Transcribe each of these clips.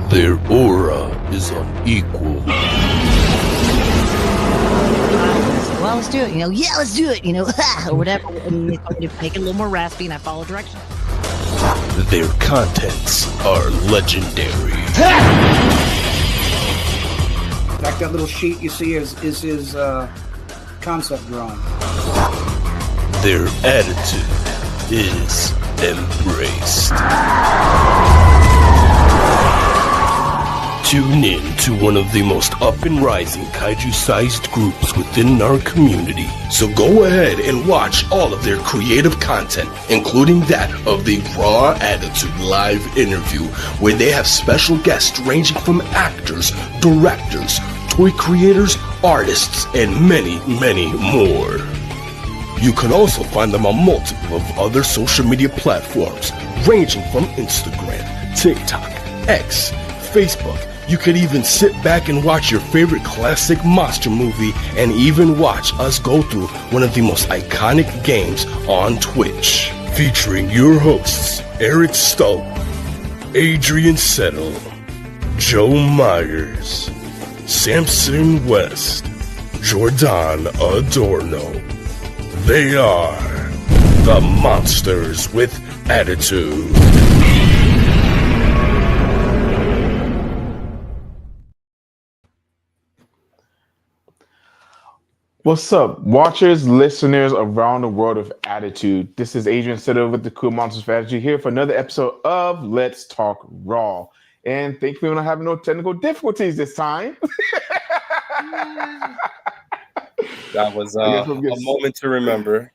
Their aura is unequal. Well, let's do it. Yeah, let's do it. Or whatever. And they told me to make it a little more raspy, and I follow directions. Their contents are legendary. In fact, that little sheet you see is his concept drawing. Their attitude is embraced. Tune in to one of the most up and rising kaiju-sized groups within our community. So go ahead and watch all of their creative content, including that of the Raw Attitude live interview, where they have special guests ranging from actors, directors, toy creators, artists, and many, many more. You can also find them on multiple of other social media platforms, ranging from Instagram, TikTok, X, Facebook. You could even sit back and watch your favorite classic monster movie and even watch us go through one of the most iconic games on Twitch. Featuring your hosts, Eric Stowe, Adrian Settle, Joe Myers, Samson West, Jordan Adorno. They are the Monsters with Attitude. What's up, watchers, listeners around the world of Attitude? This is Adrian Sitter with the Cool Monsters of Attitude here for another episode of Let's Talk Raw. And thankfully, we're not having no technical difficulties this time. That was a moment to remember.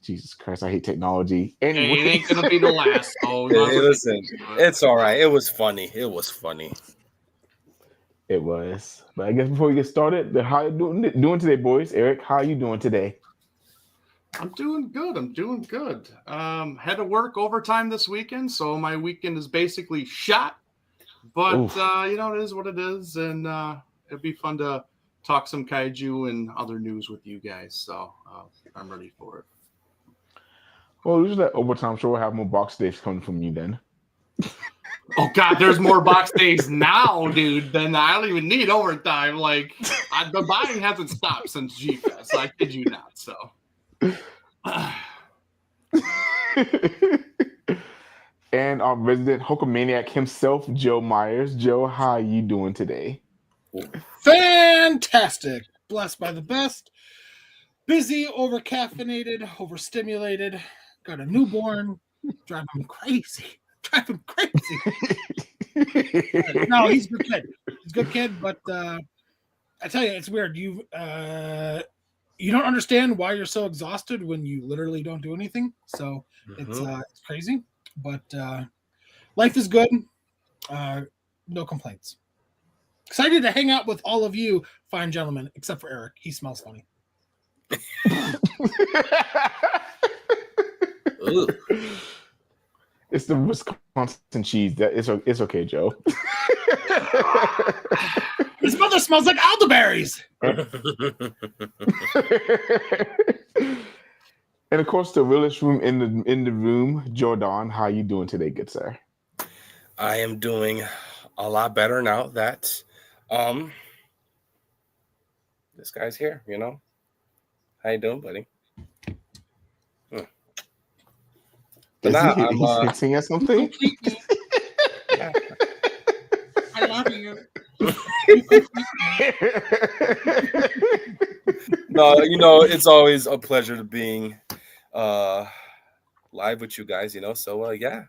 Jesus Christ, I hate technology. Anyway. It ain't gonna be the last. Oh, hey, listen, it's all right. It was funny. It was. But I guess before we get started, how you doing today, boys? Eric, how are you doing today? I'm doing good. Had to work overtime this weekend, so my weekend is basically shot. But it is what it is, and it'd be fun to talk some kaiju and other news with you guys. So I'm ready for it. Well, usually that overtime show will have more box days coming from you then. Oh God, there's more box days now, dude. Than I don't even need overtime. Like the buying hasn't stopped since G-Fest. I kid you not. So, and our resident Hulkamaniac himself, Joe Myers. Joe, how are you doing today? Fantastic, blessed by the best. Busy, over caffeinated, overstimulated. Got a newborn, driving him crazy. No, he's a good kid. He's a good kid, but I tell you, it's weird. You don't understand why you're so exhausted when you literally don't do anything. So it's crazy, but life is good. No complaints. Excited to hang out with all of you, fine gentlemen, except for Eric. He smells funny. It's the Wisconsin cheese. It's okay, Joe. His mother smells like elderberries. And of course, the realest room in the room, Jordan. How you doing today, good sir? I am doing a lot better now that this guy's here. How you doing, buddy? He's fixing us something. I love you. No, it's always a pleasure to being live with you guys. So yeah.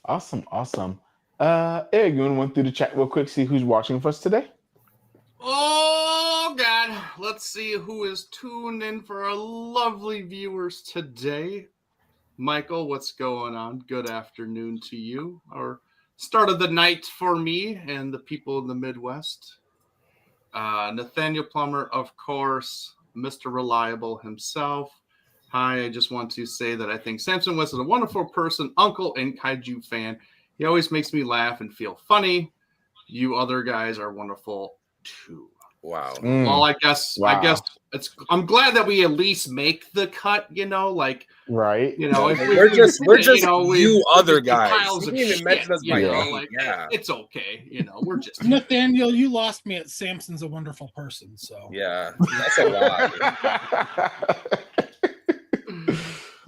Awesome. Eric, you want to run through the chat real quick, see who's watching for us today? Oh, God. Let's see who is tuned in for our lovely viewers today. Michael, what's going on? Good afternoon to you. Or start of the night for me and the people in the Midwest. Nathaniel Plummer, of course. Mr. Reliable himself. Hi, I just want to say that I think Samson West is a wonderful person, uncle, and kaiju fan. He always makes me laugh and feel funny. You other guys are wonderful too. Wow. Well, I guess I'm glad that we at least make the cut, like right. if we're just we other just guys. piles You of didn't even shit, mention us by name. like it's okay, we're just Nathaniel, you lost me at Samson's a wonderful person. So yeah, that's a lot.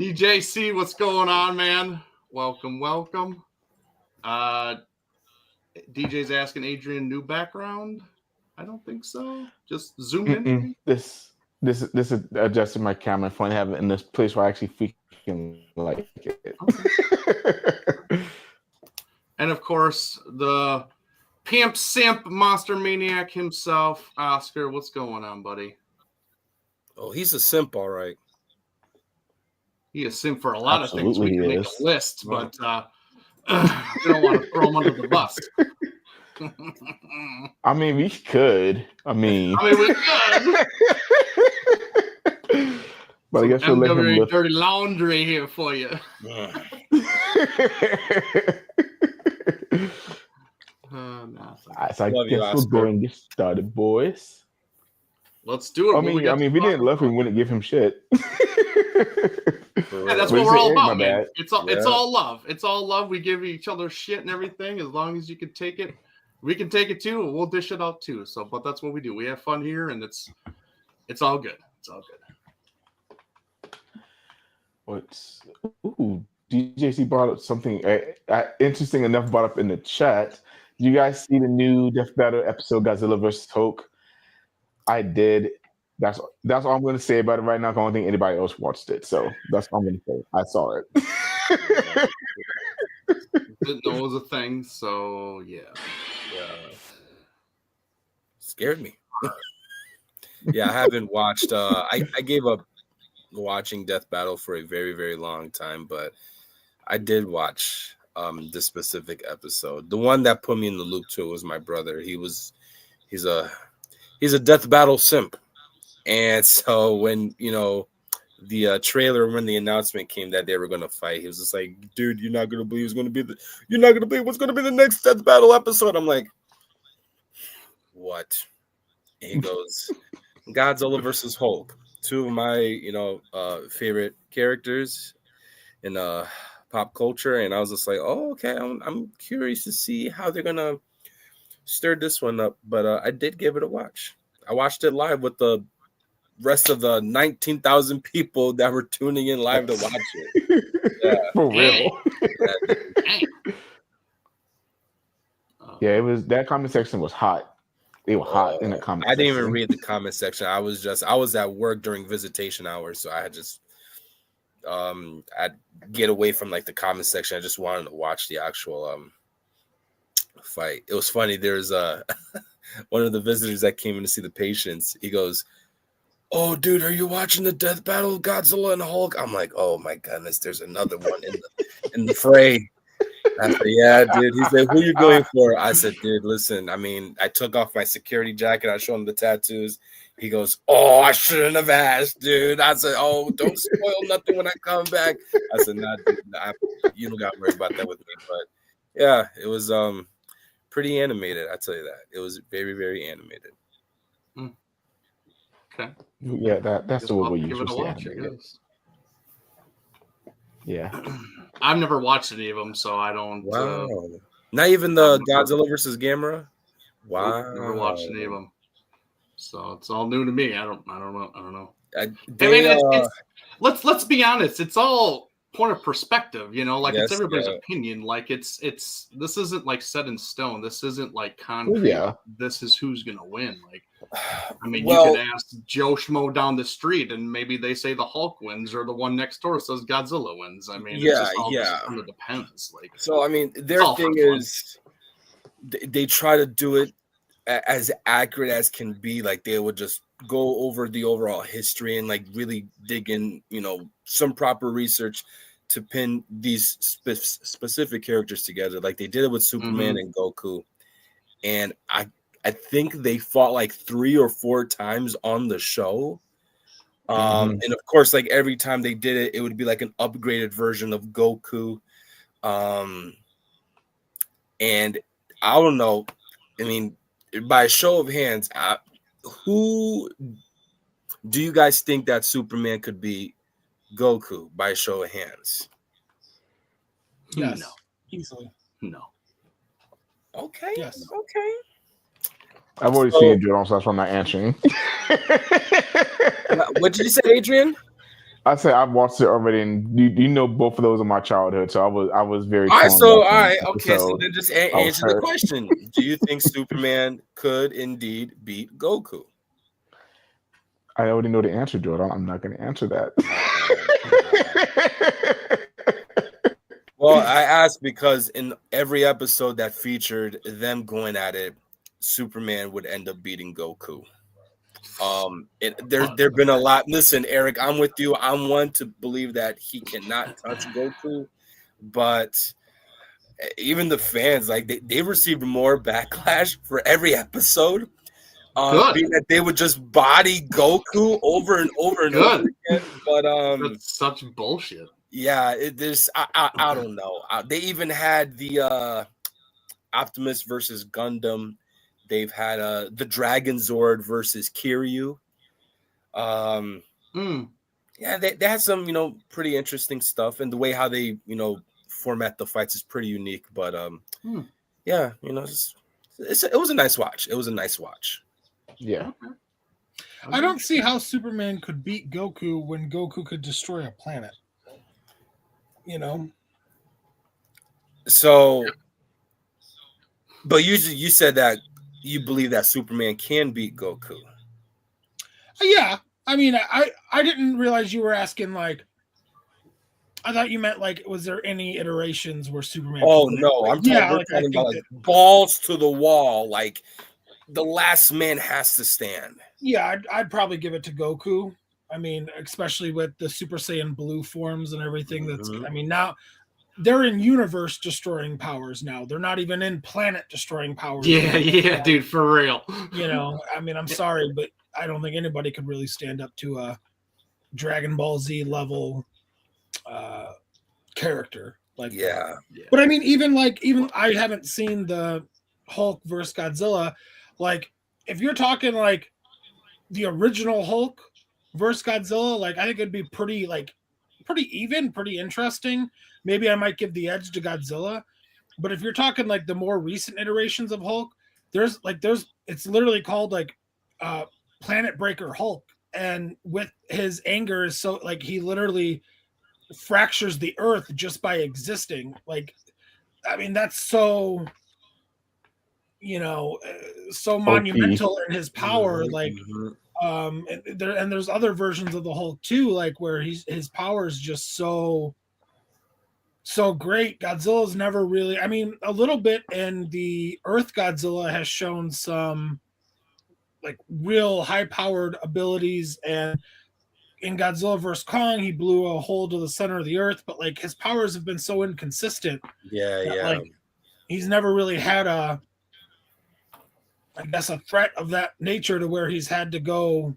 DJC, what's going on, man? Welcome. DJ's asking Adrian new background. I don't think so. Just zoom in. Maybe? This is adjusting my camera phone, have it in this place where I actually freaking like it. Okay. And of course, the pimp simp monster maniac himself, Oscar. What's going on, buddy? Oh, he's a simp, all right. He is simp for a lot of things. We Absolutely can make is. a list, but we don't want to throw him under the bus. I mean, we could. I mean, we could. But I guess we'll let him live. Dirty laundry here for you. So I guess we'll go and get started, boys. Let's do it. I mean, if we didn't love him, we wouldn't give him shit. Yeah, that's what we're all about, man. It's all love. It's all love. We give each other shit and everything. As long as you can take it, we can take it too. We'll dish it out too. So, but that's what we do. We have fun here, and it's all good. It's all good. DJC brought up something interesting enough. Brought up in the chat. You guys see the new Death Battle episode, Godzilla versus Hulk? I did. That's all I'm going to say about it right now. I don't think anybody else watched it, so that's all I'm going to say. I saw it. Didn't know it was a thing, so yeah. Scared me. Yeah, I haven't watched. I gave up watching Death Battle for a very, very long time, but I did watch this specific episode. The one that put me in the loop to it was my brother. He's a Death Battle simp. And so when, the trailer, when the announcement came that they were going to fight, he was just like, dude, you're not going to believe what's going to be the next Death Battle episode. I'm like, what? And he goes, Godzilla versus Hulk. Two of my, favorite characters in pop culture. And I was just like, oh, okay. I'm curious to see how they're going to stir this one up. But I did give it a watch. I watched it live with the rest of the 19,000 people that were tuning in live to watch it. Yeah. For real. Yeah, it was, that comment section was hot. They were hot in the comment section. I didn't even read the comment section. I was at work during visitation hours, so I had just I'd get away from like the comment section. I just wanted to watch the actual fight. It was funny. There's one of the visitors that came in to see the patients. He goes, oh, dude, are you watching the Death Battle of Godzilla and Hulk? I'm like, oh my goodness, there's another one in the fray. I said, yeah, dude. He said, who you going for? I said, dude, listen, I mean, I took off my security jacket. I showed him the tattoos. He goes, oh, I shouldn't have asked, dude. I said, oh, don't spoil nothing when I come back. I said, nah, dude, you don't got to worry about that with me. But yeah, it was pretty animated. I tell you that. It was very, very animated. Okay. Yeah, that's the word we use. Yeah. I've never watched any of them, so I don't. Wow. Not even the Godzilla versus Gamera? Wow. I've never watched any of them. So it's all new to me. I don't know. Let's be honest. It's all point of perspective, it's everybody's opinion. Like it's this isn't like set in stone. This isn't like concrete. Yeah. This is who's gonna win. Like, I mean, you could ask Joe Schmo down the street, and maybe they say the Hulk wins, or the one next door says Godzilla wins. I mean, it kind of depends. Like, so I mean, their thing is they try to do it as accurate as can be. Like they would just go over the overall history and like really dig in, some proper research to pin these specific characters together. Like they did it with Superman and Goku. And I think they fought like 3 or 4 times on the show. And of course, like every time they did it, it would be like an upgraded version of Goku. And I don't know. I mean, by a show of hands, who do you guys think that Superman could be Goku by a show of hands? Yes. No. Easily. No. Okay. Yes. Okay. I've already seen it, Jordan, so that's why I'm not answering. What did you say, Adrian? I said I've watched it already, and you know both of those in my childhood, so I was very. All right. torn So watching this okay. So episode. then just I was answer the hurt. question: do you think Superman could indeed beat Goku? I already know the answer, Jordan. I'm not going to answer that. Well, I asked because in every episode that featured them going at it, Superman would end up beating Goku. There've been a lot. Listen, Eric, I'm with you. I'm one to believe that he cannot touch Goku, but even the fans, like they received more backlash for every episode. Being that they would just body Goku over and over and over again. But that's such bullshit. Yeah, I don't know. They even had the Optimus versus Gundam. They've had the Dragon Zord versus Kiryu. Yeah, they had some pretty interesting stuff, and the way how they format the fights is pretty unique. But yeah, it was a nice watch. It was a nice watch. Yeah. I don't see how Superman could beat Goku when Goku could destroy a planet. So, but you said that you believe that Superman can beat Goku. Yeah, I mean, I didn't realize you were asking like. I thought you meant like, was there any iterations where Superman? Oh no, I'm talking about like balls to the wall, like the last man has to stand. Yeah, I'd probably give it to Goku. I mean, especially with the Super Saiyan Blue forms and everything. That's, I mean, now they're in universe destroying powers. Now they're not even in planet destroying powers. Yeah, dude, for real. I mean, I'm sorry, but I don't think anybody could really stand up to a Dragon Ball Z level character like that. But I mean, even I haven't seen the Hulk versus Godzilla. Like, if you're talking like the original Hulk versus Godzilla, like I think it'd be pretty even, pretty interesting. Maybe I might give the edge to Godzilla. But if you're talking like the more recent iterations of Hulk, there's it's literally called like Planet Breaker Hulk, and with his anger is so like he literally fractures the earth just by existing. Like, I mean, that's so so monumental in his power. Like, and there's other versions of the Hulk too, like where his power is just so great. Godzilla's never really, I mean, a little bit in the Earth Godzilla has shown some like real high powered abilities, and in Godzilla vs. Kong, he blew a hole to the center of the earth, but like his powers have been so inconsistent. Like, he's never really had a threat of that nature to where he's had to go,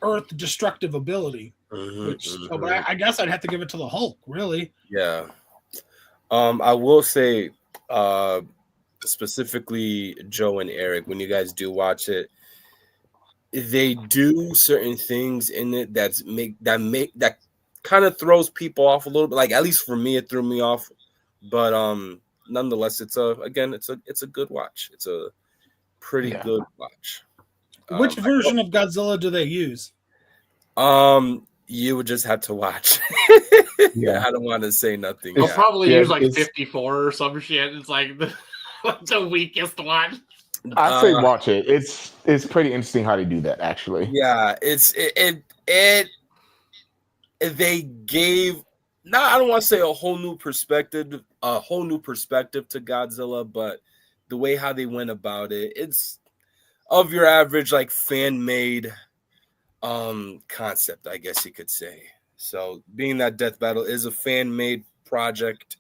earth destructive ability. But I guess I'd have to give it to the Hulk, really. Yeah. I will say, specifically Joe and Eric, when you guys do watch it, they do certain things in it that kind of throws people off a little bit. Like, at least for me, it threw me off. But nonetheless, it's a good watch. It's a pretty good watch. Which version of Godzilla do they use? You would just have to watch. Yeah, I don't want to say nothing. They'll probably use like 54 or some shit. It's like the weakest one. I say watch it. It's pretty interesting how they do that, actually. Yeah, they gave, I don't want to say a whole new perspective to Godzilla, but the way how they went about it, it's of your average like fan-made concept, I guess you could say. So being that Death Battle is a fan-made project,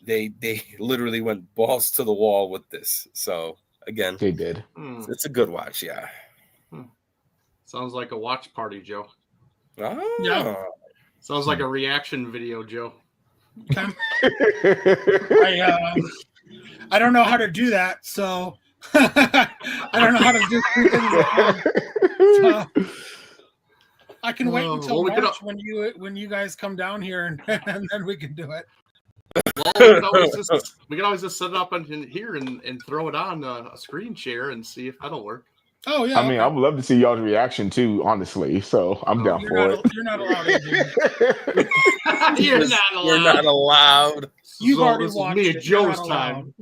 they literally went balls to the wall with this. So again, they did. It's a good watch. Yeah. Sounds like a watch party, Joe. Oh. Yeah. Sounds like a reaction video, Joe. Okay. I don't know how to do that, so I don't know how to do 3 things at once. I can wait until March when you guys come down here and then we can do it. Well, we can always just set it up in here and throw it on a screen share and see if that'll work. Oh yeah. I mean, I would love to see y'all's reaction too, honestly. So I'm down for it. You're not allowed to do it. You're not allowed. You're not allowed. You've So already this is watched me it. and You're Joe's not time.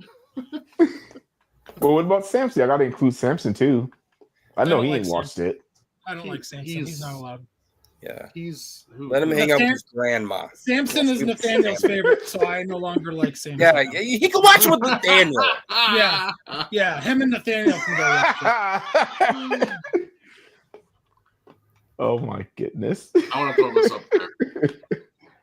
Well, what about Samson? I got to include Samson too. I know don't he like ain't watched it. I don't like Samson. He's not allowed. Yeah. Let him hang out with his grandma. Samson is Nathaniel's favorite, so I no longer like Samson. Yeah, he can watch it with Nathaniel. Yeah. Him and Nathaniel can go watch it. Oh my goodness! I want to throw this up there.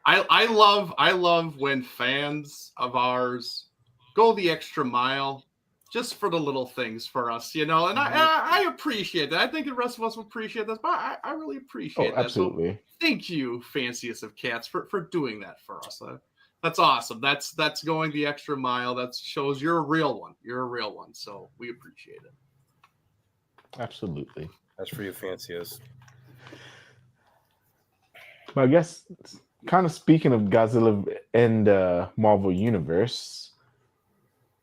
I love when fans of ours go the extra mile just for the little things for us, and I appreciate that. I think the rest of us will appreciate this, but I really appreciate that. Absolutely. So thank you, Fanciest of Cats, for doing that for us. That's awesome. That's going the extra mile. That shows you're a real one. You're a real one. So we appreciate it. Absolutely. That's for you, Fanciest. But I guess, kind of speaking of Godzilla and Marvel Universe,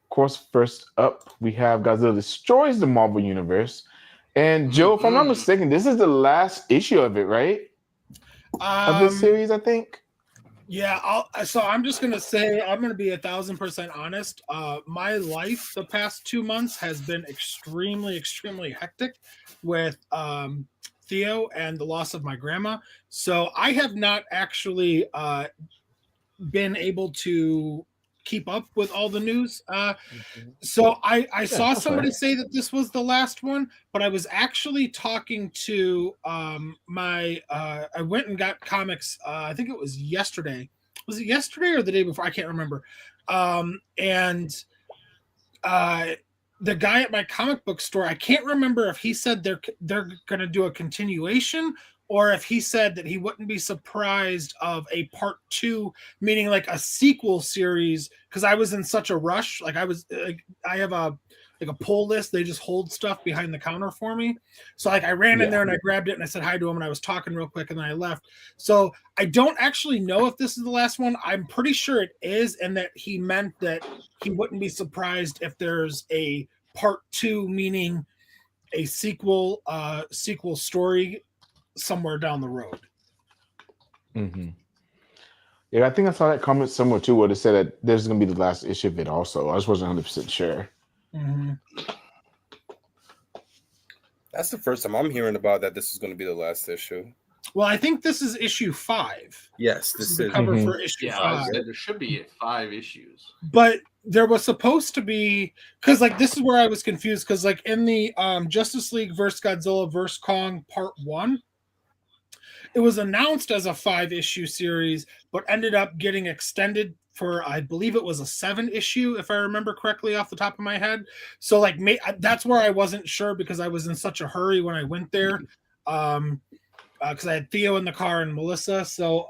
of course, first up, we have Godzilla Destroys the Marvel Universe. And Joe, if I'm not mistaken, this is the last issue of it, right? Of this series, I think. Yeah, so I'm just gonna say I'm gonna be 1,000% honest. My life the past 2 months has been extremely, extremely hectic with Theo and the loss of my grandma. So I have not actually been able to keep up with all the news. So I saw somebody say that this was the last one, but I was actually talking to I went and got comics. I think it was yesterday. Was it yesterday or the day before? I can't remember. And the guy at my comic book store, I can't remember if he said they're going to do a continuation or if he said that he wouldn't be surprised of a part 2, meaning like a sequel series. Because I was in such a rush, I have a pull list. They just hold stuff behind the counter for me. So I ran in there and I grabbed it and I said hi to him and I was talking real quick and then I left. So I don't actually know if this is the last one. I'm pretty sure it is, and that he meant that he wouldn't be surprised if there's a part 2, meaning a sequel story somewhere down the road. Mm-hmm. Yeah, I think I saw that comment somewhere too, where they said that there's going to be the last issue of it also. I just wasn't 100% sure. Mm-hmm. That's the first time I'm hearing about that this is going to be the last issue. Well, I think this is issue 5. Yes, this is the cover for issue 5. There should be 5 issues. But there was supposed to be, because this is where I was confused, because in the Justice League vs. Godzilla vs. Kong Part 1, it was announced as a 5-issue series, but ended up getting extended for, I believe it was a 7-issue, if I remember correctly off the top of my head. So that's where I wasn't sure, because I was in such a hurry when I went there. Because I had Theo in the car and Melissa. So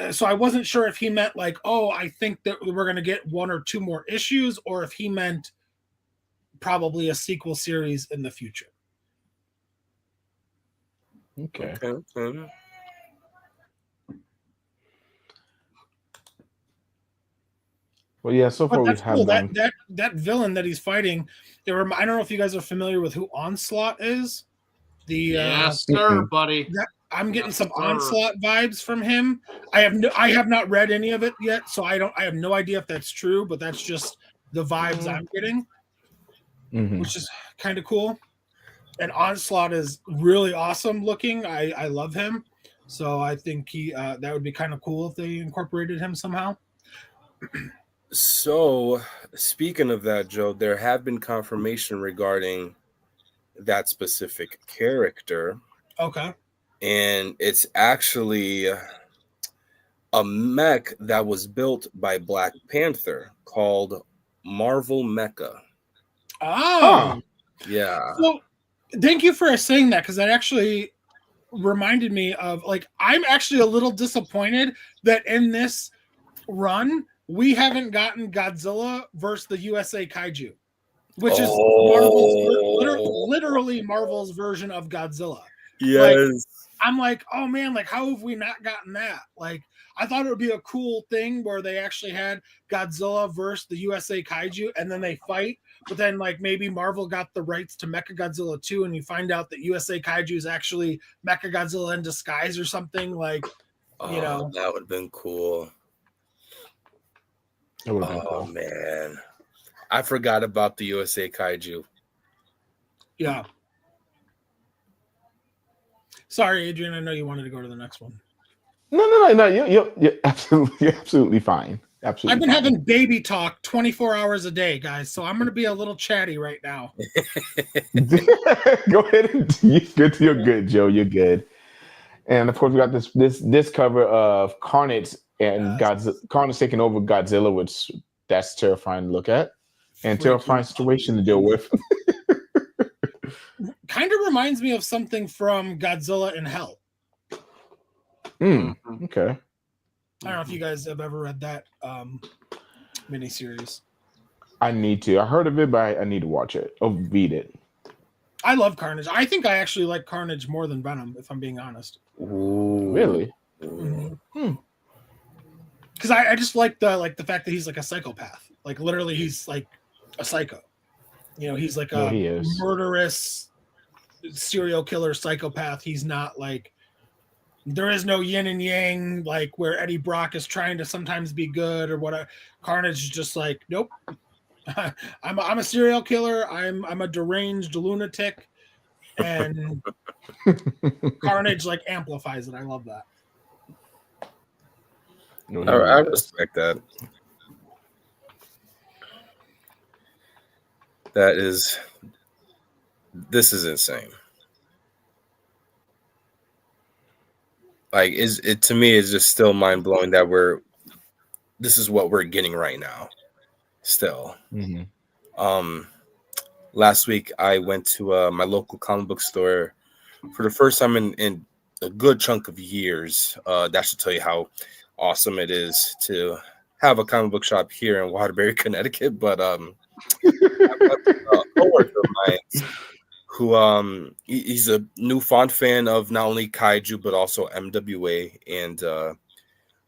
so I wasn't sure if he meant I think that we're going to get 1 or 2 more issues, or if he meant probably a sequel series in the future. Okay. Well, yeah, so far we have cool. That villain that he's fighting. I don't know if you guys are familiar with who Onslaught is. Yes, sir, buddy. I'm getting some Onslaught vibes from him. I have not read any of it yet, so I have no idea if that's true, but that's just the vibes I'm getting, which is kind of cool. And Onslaught is really awesome looking. I love him, so I think that would be kind of cool if they incorporated him somehow. So, speaking of that, Joe, there have been confirmation regarding that specific character. Okay. And it's actually a mech that was built by Black Panther called Marvel Mecha. Oh. Yeah. So, thank you for saying that, because that actually reminded me of I'm actually a little disappointed that in this run we haven't gotten Godzilla versus the USA Kaiju. which is literally Marvel's version of Godzilla. Yes. Like, I'm like, oh man, like how have we not gotten that? Like, I thought it would be a cool thing where they actually had Godzilla versus the USA Kaiju and then they fight, but then like maybe Marvel got the rights to Mechagodzilla 2 and you find out that USA Kaiju is actually Mechagodzilla in disguise or something, like, you know. That would have been cool. That would have been cool. Man. I forgot about the USA Kaiju. Yeah. Sorry, Adrian, I know you wanted to go to the next one. No. You're absolutely fine. Absolutely. I've been having baby talk 24 hours a day, guys, so I'm going to be a little chatty right now. Go ahead. You're good, Joe. You're good. And of course, we got this cover of Carnage and Carnage taking over Godzilla, which that's terrifying to look at and terrifying situation to deal with. Kind of reminds me of something from Godzilla in Hell. Okay. I don't know if you guys have ever read that miniseries. I need to. I heard of it, but I need to watch it or read it. I love Carnage. I think I actually like Carnage more than Venom, if I'm being honest. Ooh. Really? Because I just like the fact that he's like a psychopath. Like literally, he's like a psycho. You know, he's like a murderous serial killer psychopath. He's not like, there is no yin and yang, like where Eddie Brock is trying to sometimes be good or whatever. Carnage is just like, nope. I'm a serial killer. I'm a deranged lunatic, and Carnage like amplifies it. I love that. I respect that. This is insane. Like, to me is just still mind blowing that this is what we're getting right now. Still. Last week I went to my local comic book store for the first time in a good chunk of years. That should tell you how awesome it is to have a comic book shop here in Waterbury, Connecticut. But a coworker of mine who he's a newfound fan of not only kaiju but also MWA, and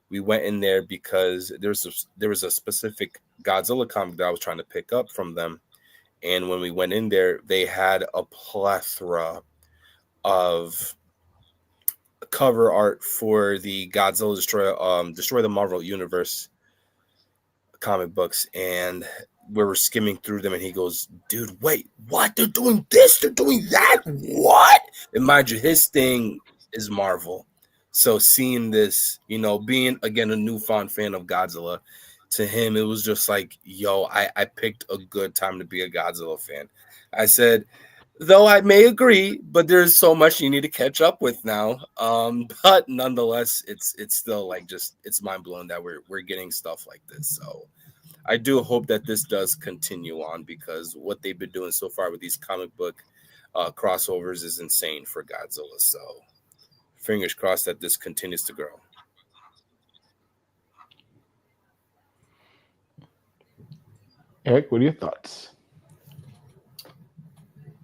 we went in there because there was a specific Godzilla comic that I was trying to pick up from them, and when we went in there, they had a plethora of cover art for the Godzilla Destroy the Marvel Universe comic books, and we were skimming through them, and he goes, "Dude, wait, what? They're doing this? They're doing that? What?" And mind you, his thing is Marvel. So seeing this, you know, being, again, a newfound fan of Godzilla, to him, it was just like, yo, I picked a good time to be a Godzilla fan. I said, though I may agree, but there's so much you need to catch up with now. But nonetheless, it's still like it's mind-blowing that we're getting stuff like this. So I do hope that this does continue on, because what they've been doing so far with these comic book crossovers is insane for Godzilla. So fingers crossed that this continues to grow. Eric, what are your thoughts?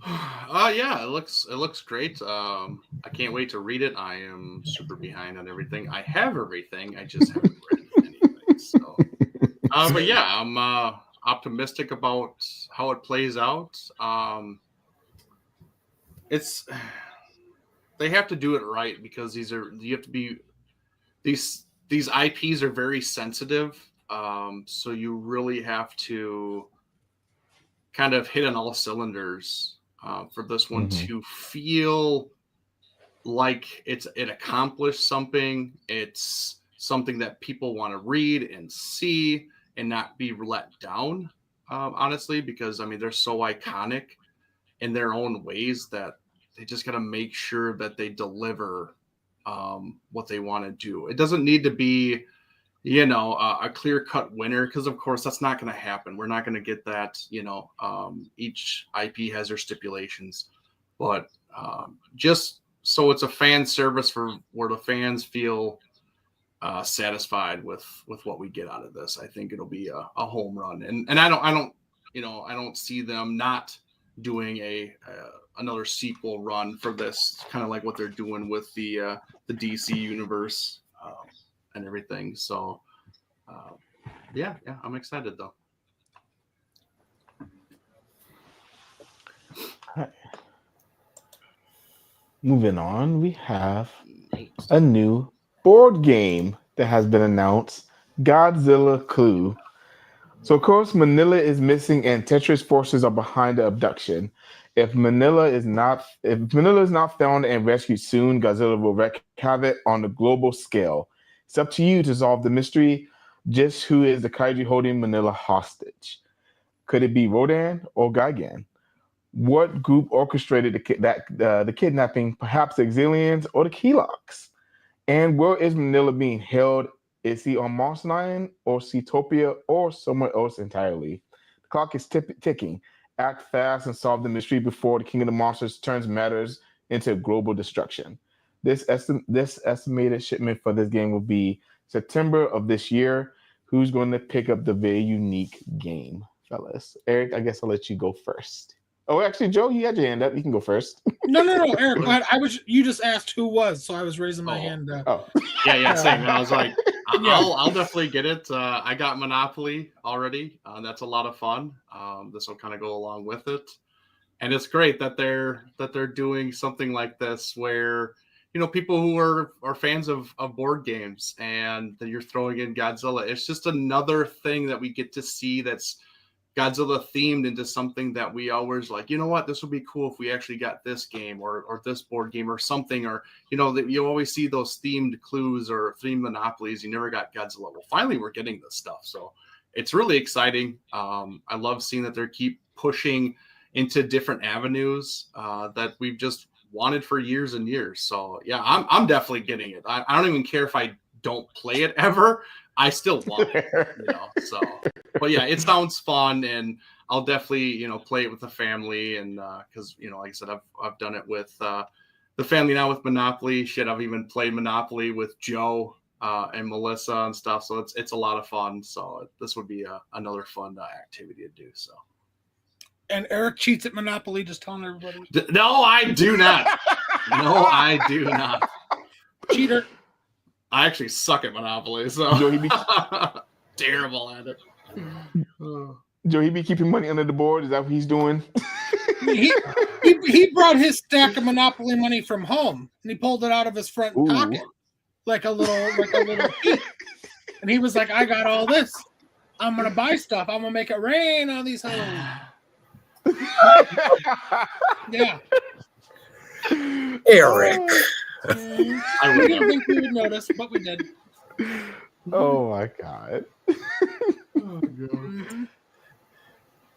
Yeah, it looks great. I can't wait to read it. I am super behind on everything. I have everything. I just haven't read it anyway. So, but yeah, I'm optimistic about how it plays out. They have to do it right, because these IPs are very sensitive. So you really have to kind of hit on all cylinders for this one to feel like it accomplished something. It's something that people want to read and see and not be let down, honestly, because I mean, they're so iconic in their own ways that they just got to make sure that they deliver what they want to do. It doesn't need to be, you know, a clear-cut winner, because of course that's not going to happen. We're not going to get that. You know, each IP has their stipulations, but just so it's a fan service for where the fans feel satisfied with what we get out of this. I think it'll be a home run. And I don't I don't see them not doing another sequel run for this, kind of like what they're doing with the DC universe and everything. So yeah, I'm excited though. Moving on, we have a new board game that has been announced, Godzilla Clue. So, of course, Manila is missing, and Tetris forces are behind the abduction. If Manila is not found and rescued soon, Godzilla will wreak havoc on the global scale. It's up to you to solve the mystery. Just who is the kaiju holding Manila hostage? Could it be Rodan or Gigan? What group orchestrated the kidnapping? Perhaps the Exilians or the Keylocks? And where is Manila being held? Is he on Mars 9 or Seatopia or somewhere else entirely? The clock is ticking. Act fast and solve the mystery before the King of the Monsters turns matters into global destruction. This estimated shipment for this game will be September of this year. Who's going to pick up the very unique game, fellas? Eric, I guess I'll let you go first. Oh, actually, Joe, you had your hand up. You can go first. No, Eric. You just asked who was, so I was raising my hand. Yeah, same. I was like, I'll definitely get it. I got Monopoly already. That's a lot of fun. This will kind of go along with it, and it's great that they're doing something like this where people who are fans of board games and that you're throwing in Godzilla. It's just another thing that we get to see that's Godzilla themed into something that we always like, this would be cool if we actually got this game or this board game or something, or, that you always see those themed clues or themed monopolies. You never got Godzilla. Well, finally we're getting this stuff. So it's really exciting. I love seeing that they keep pushing into different avenues that we've just wanted for years and years. So yeah, I'm definitely getting it. I don't even care if I don't play it ever. I still want it, so, but yeah, it sounds fun, and I'll definitely, play it with the family, and because like I said, I've done it with the family now with Monopoly. Shit, I've even played Monopoly with Joe and Melissa and stuff. So it's a lot of fun. So this would be another fun activity to do. So. And Eric cheats at Monopoly. Just telling everybody. No, I do not. No, I do not. Cheater. I actually suck at Monopoly, so terrible at it. Joe, he be keeping money under the board. Is that what he's doing? he brought his stack of Monopoly money from home, and he pulled it out of his front pocket like a little kid. And he was like, "I got all this. I'm gonna buy stuff. I'm gonna make it rain on these hoes." Yeah, Eric. I didn't think we would notice, but we did. Oh my god. Oh god.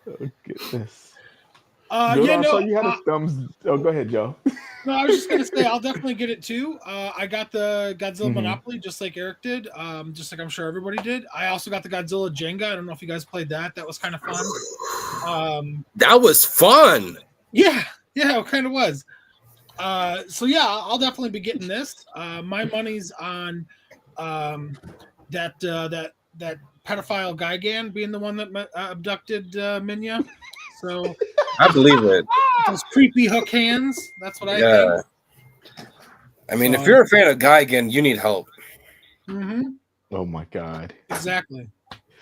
Oh goodness. Joe, you had a thumbs. Oh, go ahead, Joe. No, I was just gonna say I'll definitely get it too. I got the Godzilla Monopoly just like Eric did, just like I'm sure everybody did. I also got the Godzilla Jenga. I don't know if you guys played that. That was kind of fun. That was fun. Yeah, it kind of was. So yeah, I'll definitely be getting this. My money's on that pedophile Gigan being the one that abducted Minya. So I believe it. Those creepy hook hands. That's what I think. I mean, if you're a fan of Gigan, you need help. Mm-hmm. Oh my god. Exactly.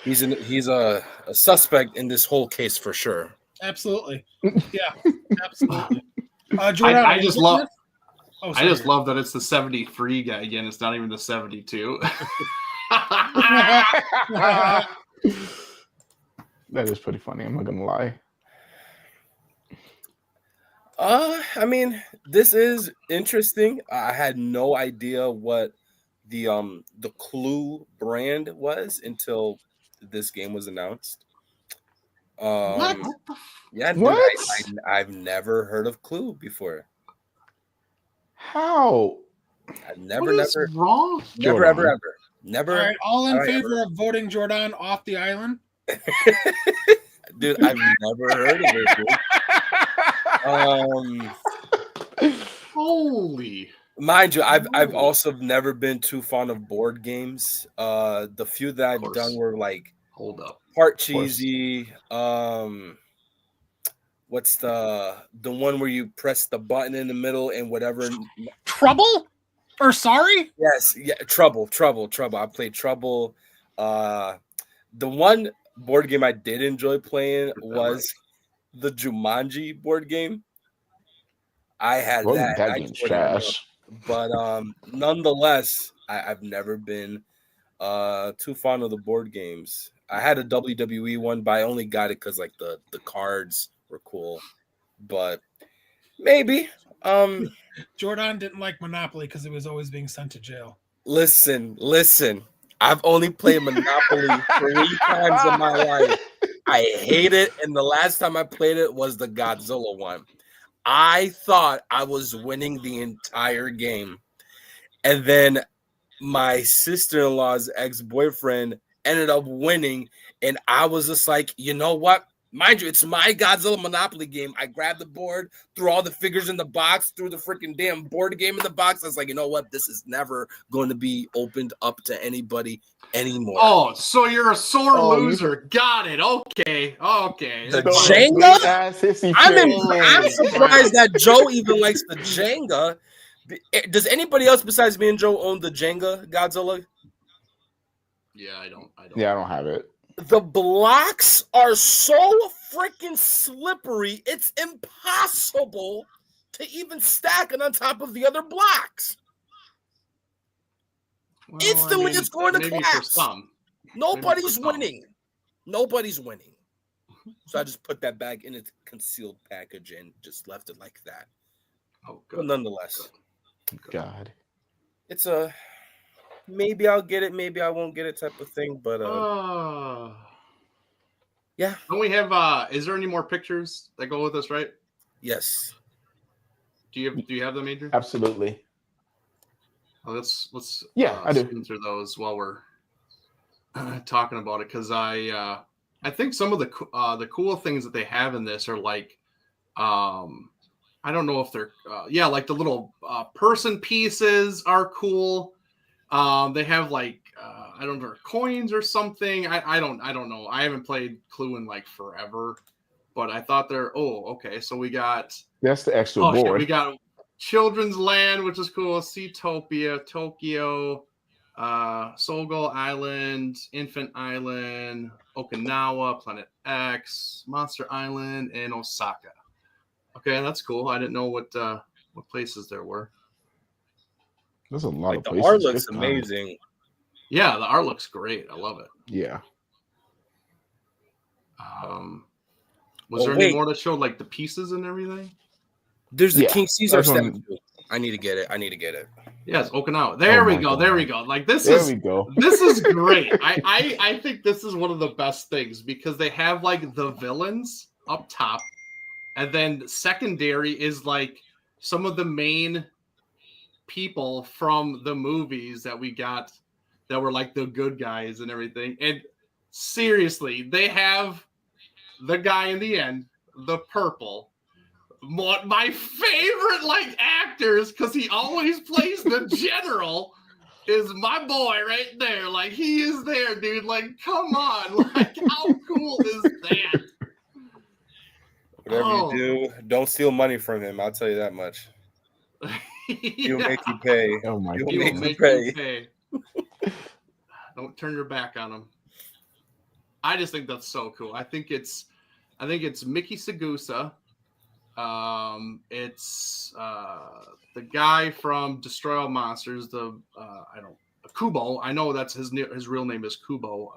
He's a suspect in this whole case for sure. Absolutely. Yeah. Absolutely. Jordan, I just love. Oh, I just love that it's the 73 guy again. It's not even the 72. That is pretty funny. I'm not gonna lie. I mean, this is interesting. I had no idea what the Clue brand was until this game was announced. What? Yeah, dude, what? I've never heard of Clue before. How? I've never wrong? Never, ever. Never. All right, all in favor of voting Jordan off the island? Dude, I've never heard of it, dude. Holy. Mind you, I've also never been too fond of board games. The few that I've done were like Hold up. Part cheesy. What's the one where you press the button in the middle and whatever? Trouble? Or sorry? Yes, yeah, Trouble. I played Trouble. The one board game I did enjoy playing was the Jumanji board game. I had that. That game's trash. But nonetheless, I've never been too fond of the board games. I had a WWE one, but I only got it because like the cards were cool. But maybe. Jordan didn't like Monopoly because it was always being sent to jail. Listen. I've only played Monopoly 3 times in my life. I hate it, and the last time I played it was the Godzilla one. I thought I was winning the entire game. And then my sister-in-law's ex-boyfriend ended up winning, and I was just like, you know what? Mind you, it's my Godzilla Monopoly game. I grabbed the board, threw all the figures in the box, threw the freaking damn board game in the box. I was like, you know what? This is never going to be opened up to anybody anymore. Oh, so you're a sore loser. Got it. Okay. The Jenga? I'm surprised that Joe even likes the Jenga. Does anybody else besides me and Joe own the Jenga Godzilla? Yeah, I don't. Yeah, I don't have it. The blocks are so freaking slippery, it's impossible to even stack it on top of the other blocks. Well, Instantly, it's going to collapse. Nobody's winning. Nobody's winning. So I just put that bag in its concealed package and just left it like that. Oh, good. But nonetheless, God, it's a maybe I'll get it, maybe I won't get it type of thing. But yeah. Don't we have? Is there any more pictures that go with this? Right? Yes. Do you have them, Adrian? absolutely. Well, let's I do. skim through those while we're talking about it, because I think some of the cool things that they have in this are like I don't know if they're like the little person pieces are cool. They have like I don't know, coins or something. I don't know. I haven't played Clue in like forever, but I thought okay. So we got that's the extra board. Shit, we got Children's Land, which is cool. Seatopia, Tokyo, Solgo Island, Infant Island, Okinawa, Planet X, Monster Island, and Osaka. Okay, that's cool. I didn't know what places there were. There's a lot of places. The art looks amazing. Yeah, the art looks great. I love it. Yeah. Was there any more that showed like the pieces and everything? There's the King Caesar statue. I need to get it. Yes, Okinawa. There we go. Like this is great. I think this is one of the best things because they have like the villains up top, and then secondary is like some of the main people from the movies that we got that were like the good guys and everything. And seriously, they have the guy in the end, the purple. My favorite like actors, because he always plays the general, is my boy right there. Like he is there, dude. Like, come on. Like, how cool is that? Whatever you do, don't steal money from him. I'll tell you that much. He'll make you pay. Oh my God. He'll make you pay. Don't turn your back on him. I just think that's so cool. I think it's Mickey Sagusa. It's the guy from Destroy All Monsters. Kubo. I know that's his real name is Kubo.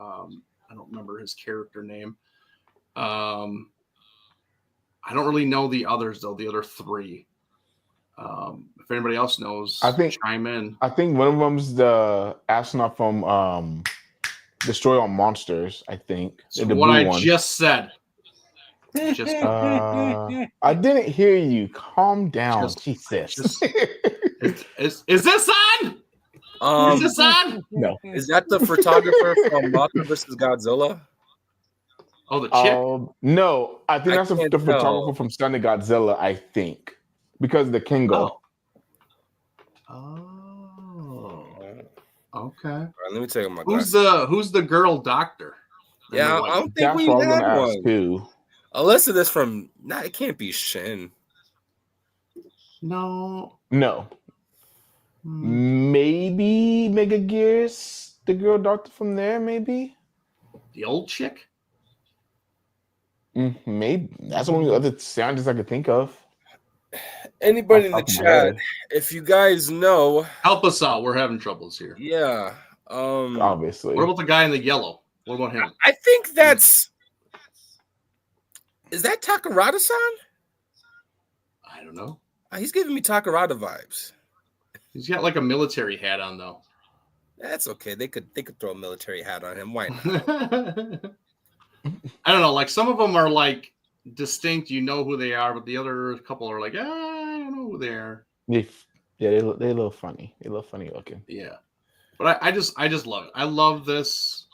I don't remember his character name. I don't really know the others though. The other three. If anybody else knows, chime in. I think one of them's the astronaut from Destroy All Monsters. I think. So what I just said. I didn't hear you. Calm down, Jesus. Is this on? Is this on? No. Is that the photographer from Mothra vs. Godzilla? Oh, the chick? No, I think that's the photographer from Son of Godzilla, I think. Because of the Kingo. Oh. Okay. All right, let me take my Who's the girl doctor? Yeah, Number I one. don't think That's we what I was had gonna ask one. too. Unless it is from. Nah, it can't be Shin. No. No, Hmm. maybe Mega Gears, the girl doctor from there, maybe. The old chick? Maybe that's the only other scientist I could think of. Anybody Off in the the top of my chat, head. if you guys know, Help us out. We're having troubles here. yeah. Obviously. What about the guy in the yellow? What about him? I think that's. Is that Takarada-san? I don't know. He's giving me Takarada vibes. He's got like a military hat on though. That's okay. They could throw a military hat on him. Why not? I don't know. Like some of them are like distinct. You know who they are, but the other couple are like, I don't know who they are. They look funny. They look funny looking. Yeah, but I just love it. I love this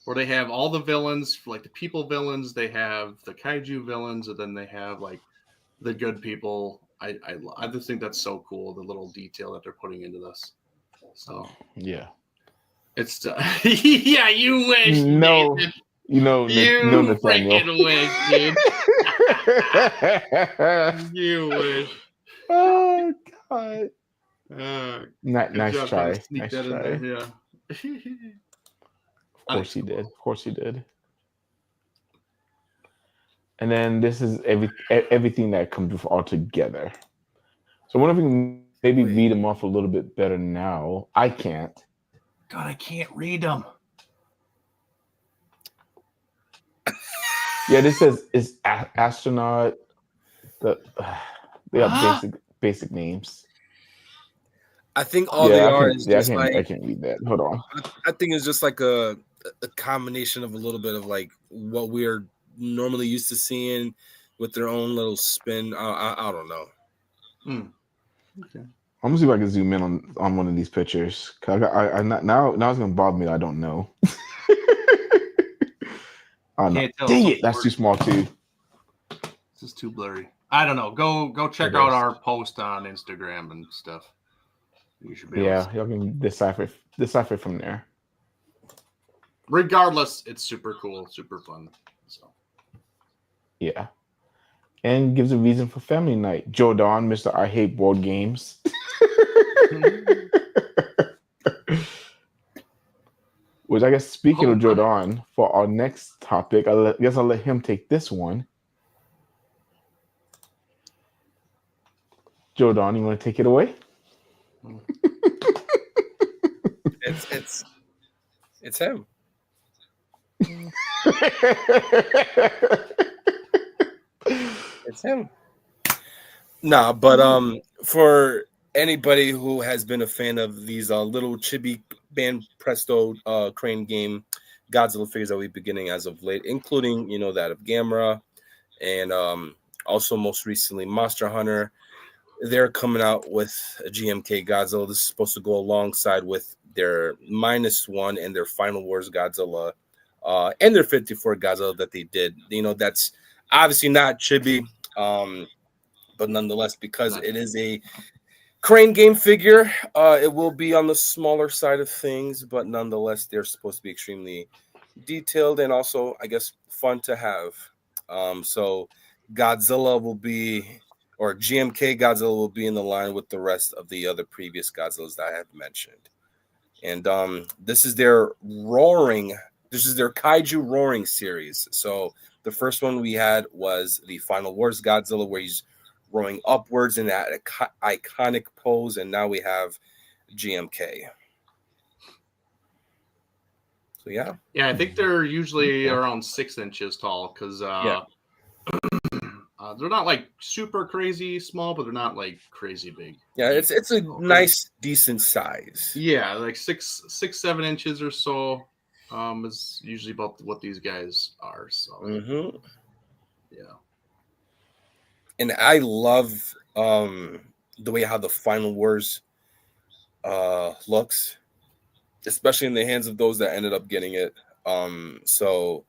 where they have all the villains, like the people villains. They have the kaiju villains, and then they have like the good people. I just think that's so cool. The little detail that they're putting into this. So Yeah. it's yeah. You wish. No. Nathan. You know, You Nathaniel. freaking wish, dude. You wish. Oh God. Good Nice job trying try. to sneak Nice that try. in there. Yeah. Of course he did. Of course he did. And then this is everything that comes with all together. So I wonder if we can maybe read them off a little bit better now. I can't. God, I can't read them. Yeah, this says is astronaut. They have basic names. I think all they are is just I can't read that. Hold on. I think it's just like a combination of a little bit of like what we're normally used to seeing with their own little spin. I don't know. Okay. I'm gonna see if I can zoom in on one of these pictures. Cause now it's gonna bother me that I don't know. Oh, no. Dang it, that's too small too. This is too blurry. I don't know. Go check out our post on Instagram and stuff. You should be able to y'all can decipher from there. Regardless, it's super cool, super fun. So yeah. And gives a reason for family night. Jordan, Mr. I Hate Board Games. Which I guess, speaking of Jordan, for our next topic, I guess I'll let him take this one. Jordan, you want to take it away? It's him. It's him. Nah, but for anybody who has been a fan of these little chibi band Presto crane game Godzilla figures that we've been getting as of late, including that of Gamera and also most recently Monster Hunter, they're coming out with a GMK Godzilla. This is supposed to go alongside with their -1 and their Final Wars Godzilla and their 54 Godzilla that they did. That's obviously not chibi, but nonetheless, because it is a crane game figure, it will be on the smaller side of things, but nonetheless, they're supposed to be extremely detailed and also, I guess, fun to have. So Godzilla will be, or GMK Godzilla will be in the line with the rest of the other previous Godzillas that I have mentioned. And this is their Kaiju Roaring series. So the first one we had was the Final Wars Godzilla, where he's roaring upwards in that iconic pose, and now we have GMK. So yeah, I think they're usually around 6 inches tall because they're not like super crazy small, but they're not like crazy big. Yeah, it's a nice, decent size. Yeah, like 6-7 inches or so is usually about what these guys are. So yeah. And I love the way how the Final Wars looks, especially in the hands of those that ended up getting it. So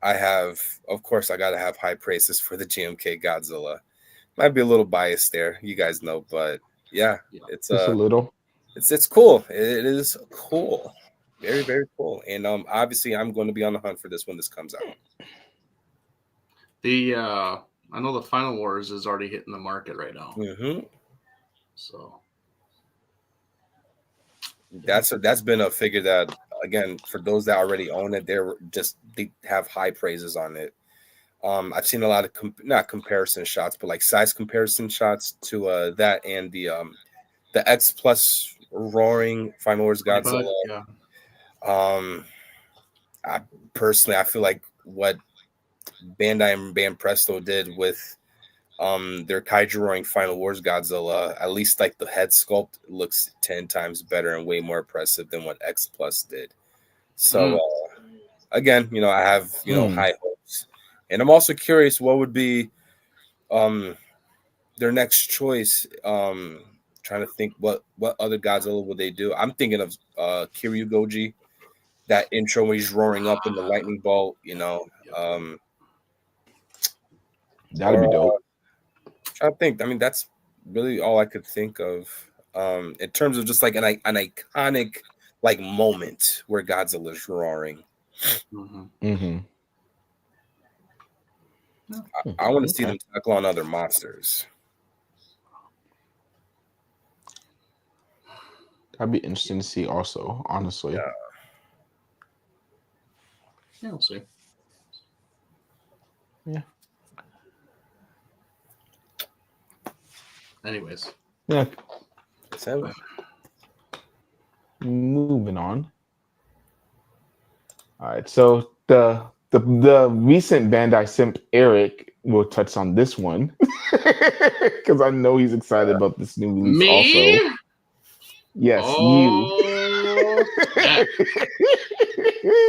I gotta have high praises for the GMK Godzilla. Might be a little biased there, you guys know, but yeah. It's a little. It's cool. It is cool. Very, very cool. And obviously, I'm going to be on the hunt for this when this comes out. I know the Final Wars is already hitting the market right now. Mm-hmm. So that's been a figure that, again, for those that already own it, they have high praises on it. I've seen a lot of not comparison shots, but like size comparison shots to that and the X Plus Roaring Final Wars Godzilla. Yeah. I feel like what Bandai and Banpresto did with their Kaiju Roaring Final Wars Godzilla, at least like the head sculpt looks 10 times better and way more impressive than what X Plus did. So again, I have high hopes, and I'm also curious what would be their next choice. Trying to think what other Godzilla would they do. I'm thinking of Kiryu Goji, that intro when he's roaring up in the lightning bolt. That'd be dope. I think. I mean, that's really all I could think of in terms of just like an iconic like moment where Godzilla's roaring. I want to see them tackle on other monsters. That'd be interesting to see also, honestly. Yeah, we'll see. Yeah. Anyways. Yeah. So, moving on. All right. So the recent Bandai simp Eric will touch on this one because I know he's excited about this new release. Me? Also. Yes, you. Snap.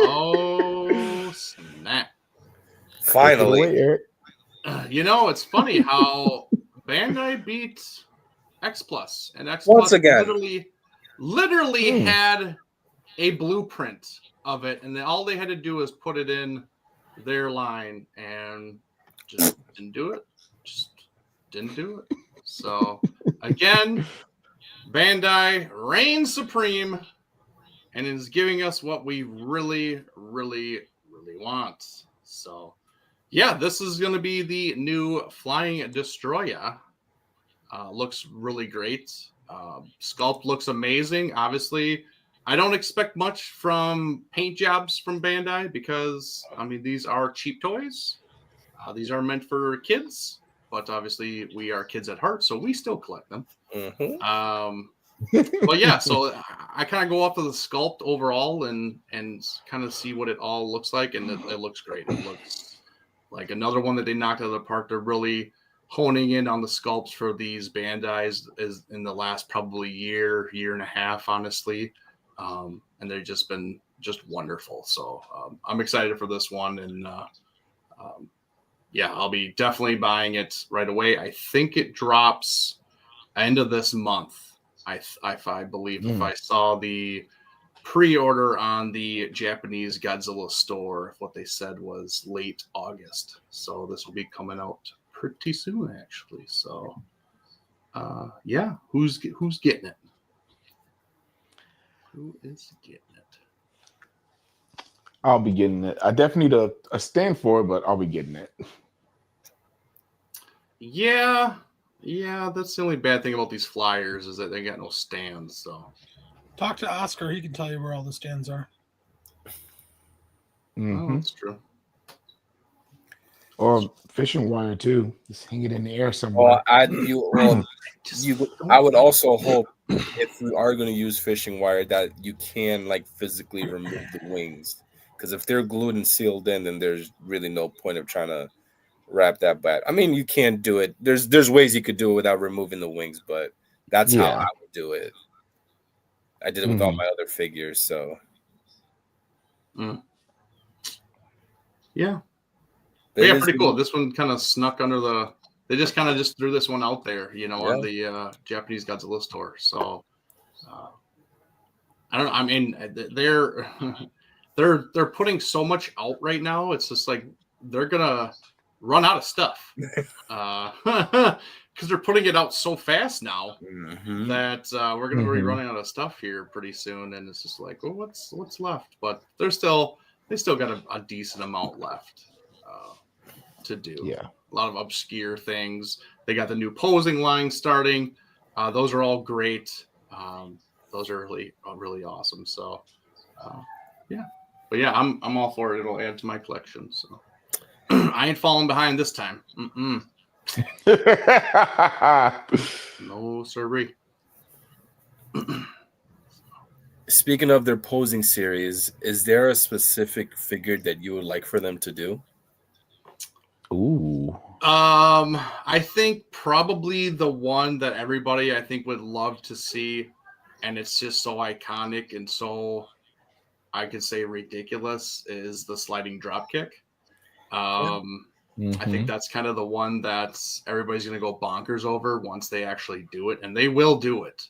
Oh, snap. Finally. Eric. It's funny how Bandai beat X Plus, and X Once Plus again literally had a blueprint of it, and all they had to do was put it in their line, and just didn't do it. So again, Bandai reigns supreme and is giving us what we really, really, really want. So, yeah, this is going to be the new Flying Destroyah. Looks really great. Sculpt looks amazing. Obviously, I don't expect much from paint jobs from Bandai because, these are cheap toys. These are meant for kids, but obviously we are kids at heart, so we still collect them. But yeah, so I kind of go off of the sculpt overall and kind of see what it all looks like, and it looks great. It looks like another one that they knocked out of the park. They're really honing in on the sculpts for these Bandais is in the last probably year and a half, honestly, and they've just been wonderful. So I'm excited for this one, and yeah, I'll be definitely buying it right away. I think it drops end of this month. I believe if I saw the pre-order on the Japanese Godzilla store, what they said was late August. So this will be coming out pretty soon, actually. So, yeah, who's getting it? Who is getting it? I'll be getting it. I definitely need a stand for it, but I'll be getting it. Yeah, that's the only bad thing about these flyers is that they got no stands. So talk to Oscar; he can tell you where all the stands are. Oh, that's true. Or fishing wire too. Just hang it in the air somewhere. I would also hope if we are going to use fishing wire that you can like physically remove the wings, because if they're glued and sealed in, then there's really no point of trying to wrap that back. I mean, you can't do it. There's ways you could do it without removing the wings, but that's how I would do it. I did it with all my other figures, so yeah. Pretty cool. This one kind of snuck under the. They just kind of threw this one out there, on the Japanese Godzilla store. So I don't know. I mean, they're putting so much out right now. It's just like they're gonna run out of stuff. Because because they're putting it out so fast now that we're going to be Mhm. running out of stuff here pretty soon, and it's just like, well, what's left? But they still got a decent amount left to do. Yeah. A lot of obscure things. They got the new posing line starting. Those are all great. Those are really really awesome. So yeah, but yeah, I'm all for it. It'll add to my collection. So I ain't falling behind this time. No sirree. Speaking of their posing series, is there a specific figure that you would like for them to do? Ooh. I think probably the one that everybody I think would love to see, and it's just so iconic and so I could say ridiculous, is the sliding drop kick. I think that's kind of the one that everybody's going to go bonkers over once they actually do it, and they will do it.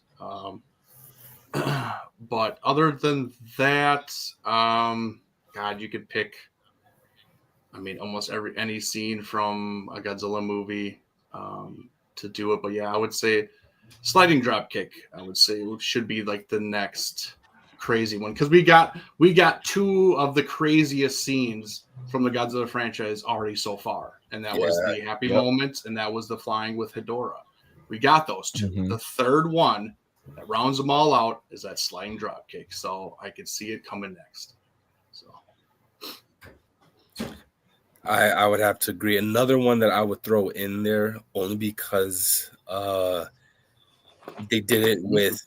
But other than that, God, you could pick. I mean, almost any scene from a Godzilla movie to do it. But yeah, I would say sliding drop kick. I would say should be like the next crazy one, because we got two of the craziest scenes from the Godzilla franchise already so far, and that was the happy moment, and that was the flying with Hedorah. We got those two. The third one that rounds them all out is that sliding drop kick. So I could see it coming next. So I would have to agree. Another one that I would throw in there only because they did it with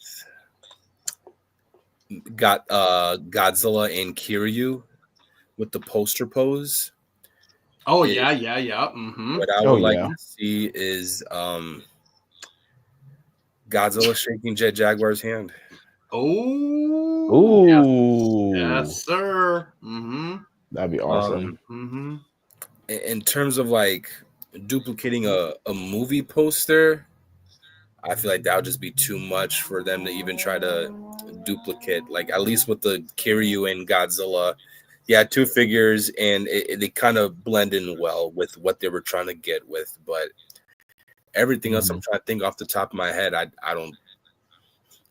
Godzilla and Kiryu with the poster pose. Oh yeah. Mm-hmm. What I would like to see is Godzilla shaking Jet Jaguar's hand. Oh, yes, sir. Mm-hmm. That'd be awesome. In terms of like duplicating a movie poster, I feel like that would just be too much for them to even try to duplicate. Like at least with the Kiryu and Godzilla, two figures, and they kind of blend in well with what they were trying to get with. But everything else, I'm trying to think off the top of my head. I don't.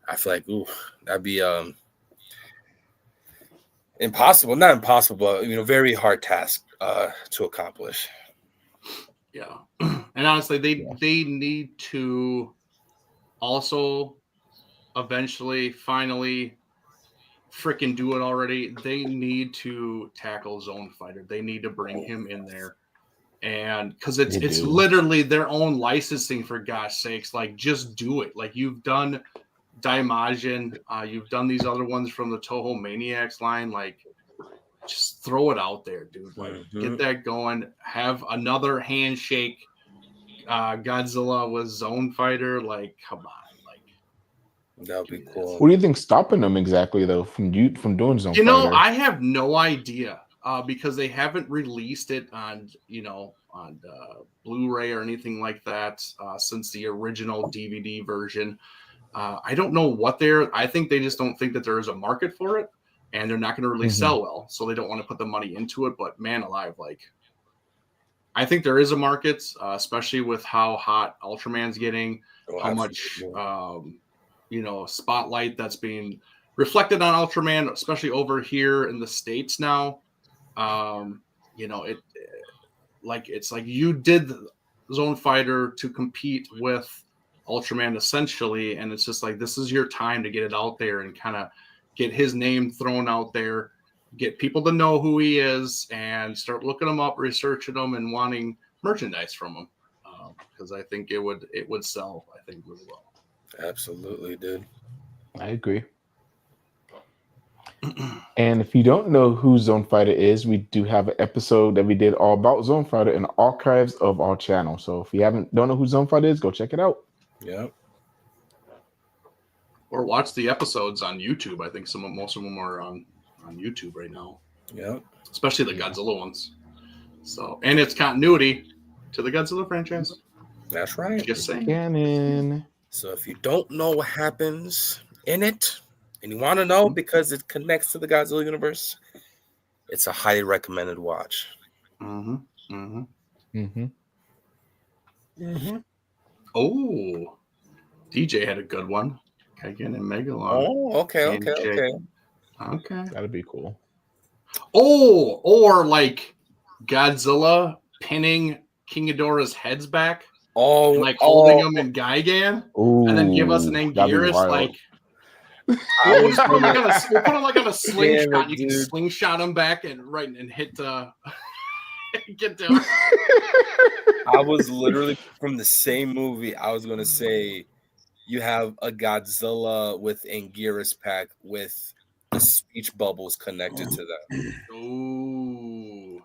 I feel like that'd be impossible. Not impossible, but very hard task to accomplish. Yeah, and honestly, they need to also eventually, finally, freaking do it already. They need to tackle Zone Fighter. They need to bring him in there, and because it's literally their own licensing, for gosh sakes. Like, just do it. Like, you've done Daimajin, you've done these other ones from the Toho Maniacs line. Like, just throw it out there, dude. Like, get that going. Have another handshake Godzilla with Zone Fighter. Like, come on. That would be cool. What do you think stopping them exactly though from doing Zone Fighter? I have no idea because they haven't released it on Blu-ray or anything like that since the original DVD version. I don't know what I think they just don't think that there is a market for it, and they're not going to really sell well, so they don't want to put the money into it. But man alive, like, I think there is a market, especially with how hot Ultraman's getting, how much spotlight that's being reflected on Ultraman, especially over here in the States now. It's like you did Zone Fighter to compete with Ultraman essentially, and it's just like, this is your time to get it out there and kind of get his name thrown out there, get people to know who he is, and start looking him up, researching him, and wanting merchandise from him, because I think it would sell, I think, really well. Absolutely, dude. I agree. And if you don't know who Zone Fighter is, we do have an episode that we did all about Zone Fighter in the archives of our channel. So if you don't know who Zone Fighter is, go check it out. Yeah. Or watch the episodes on YouTube. I think most of them are on YouTube right now. Yeah. Especially the Godzilla ones. So, and it's continuity to the Godzilla franchise. That's right. Just saying. Canon. So if you don't know what happens in it, and you want to know because it connects to the Godzilla universe, it's a highly recommended watch. Oh, DJ had a good one. Gigan and Megalon. Oh, okay. Okay. That'd be cool. Oh, or like Godzilla pinning King Ghidorah's heads back. Oh, And like holding him in Gigan. Ooh, And then give us an that'd be Anguirus wild. like. We'll just put him like on a slingshot. Damn it, You can dude. slingshot him back and hit get down. I was literally from the same movie. I was gonna say you have a Godzilla with Anguirus pack with the speech bubbles connected to them.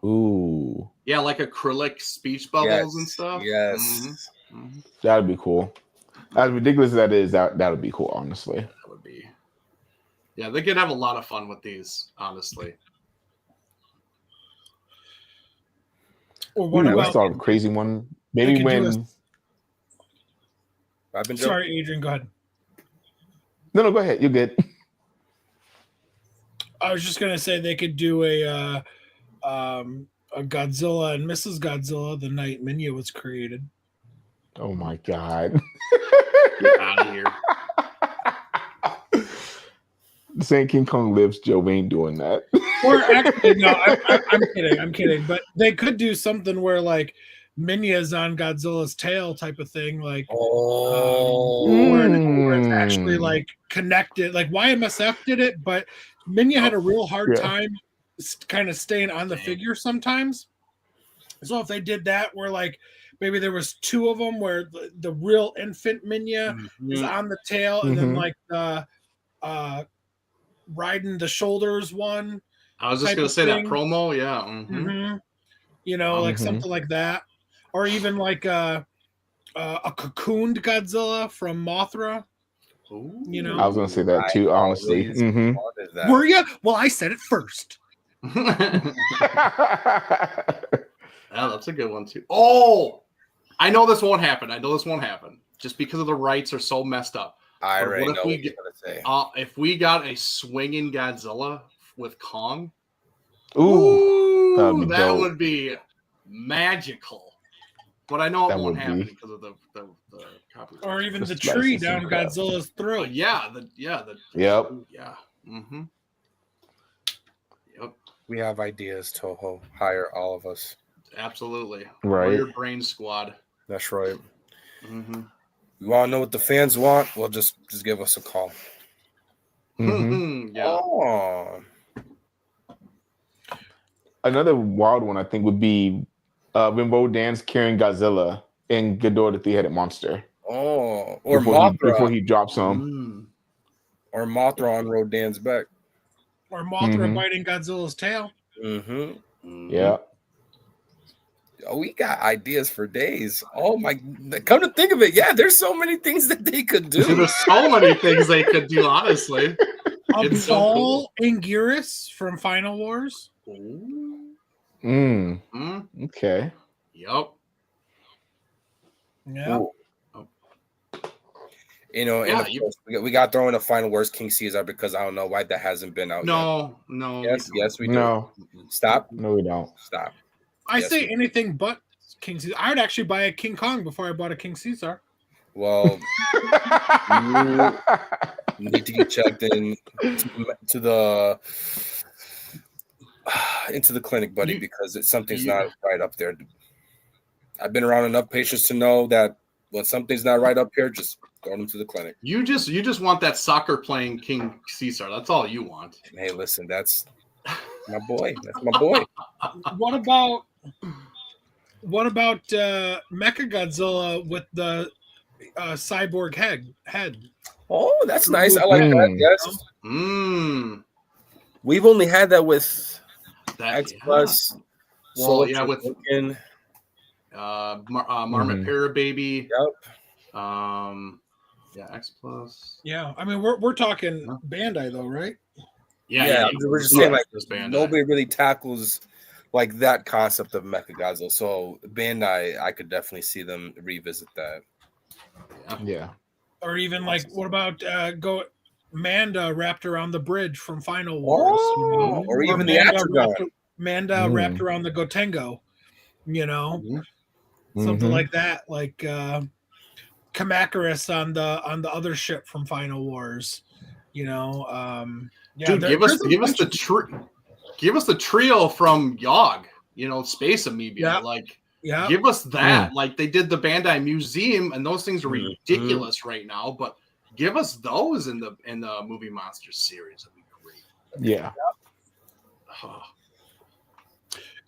Ooh. Yeah, like acrylic speech bubbles and stuff. Yes. Mm-hmm. That'd be cool. As ridiculous as that is, that would be cool, honestly. That would be. Yeah, they could have a lot of fun with these, honestly. Or what Let's about start a crazy one. Maybe when. Sorry, Adrian, go ahead. No, go ahead. You're good. I was just gonna say they could do a Godzilla and Mrs. Godzilla the night Minya was created. Oh my god! Get out of here. Saying King Kong lives, Joe ain't doing that. Or actually, no, I'm kidding. But they could do something where like Minya's on Godzilla's tail type of thing, like where it's actually like connected. Like YMSF did it, but Minya had a real hard time kind of staying on the figure sometimes. So if they did that, where like maybe there was two of them, where the real infant Minya is on the tail, and then like the riding the shoulders one. I was just gonna say that promo, yeah. You know, like something like that, or even like a cocooned Godzilla from Mothra. Ooh. You know, I was gonna say that too, honestly. Were you? Well, I said it first. Yeah, that's a good one too. Oh, I know this won't happen. Just because of the rights are so messed up. I already know what you're gonna say. If we got a swinging Godzilla with Kong, that would be magical. But I know it won't happen because of the copyright. Or even the tree down Godzilla's throat. Yep. Mm-hmm. Yep. We have ideas, Toho. Hire all of us. Absolutely. Right. Your brain squad. That's right. Mm-hmm. You want to know what the fans want? Well, just give us a call. Yeah. Oh. Another wild one I think would be when Rodan's carrying Godzilla and Ghidorah the three-headed monster. Oh, or Mothra Mothra. Before he drops him. Or Mothra on Rodan's back. Or Mothra biting Godzilla's tail. Yeah. Oh, we got ideas for days. Oh my! Come to think of it, yeah, there's so many things that they could do. There's so many things they could do. Honestly, it's so cool. Anguirus from Final Wars. Okay. Yep. Yeah. You know, we got thrown in the Final Wars King Caesar because I don't know why that hasn't been out yet. No. Yes, we do. No. Stop. No, we don't. Stop. I say anything but King Caesar. I would actually buy a King Kong before I bought a King Caesar. Well, you need to get checked in into the clinic, buddy, because something's not right up there. I've been around enough patients to know that when something's not right up here, just go them to the clinic. You just want that soccer playing King Caesar. That's all you want. Hey, listen, that's my boy. That's my boy. What about Mechagodzilla with the cyborg head? Oh, that's nice. I like that. Yes. We've only had that with X Plus. Well, with Marmot Para Baby. Yep. X Plus. Yeah, I mean we're talking Bandai though, right? Yeah. We're just saying like nobody really tackles like that concept of Mechagodzilla. So Bandai, I could definitely see them revisit that. Yeah. Or even like, what about Manda wrapped around the bridge from Final Wars? Oh, or even the Atragon. Manda wrapped around the Gotengo, something like that. Like, Kamakarus on the other ship from Final Wars. Yeah, dude, give us the trio from Yogg. Space Amoeba. Give us that. Like they did the Bandai Museum, and those things are ridiculous right now. But give us those in the Movie Monsters series. That'd be great. Yeah. Oh.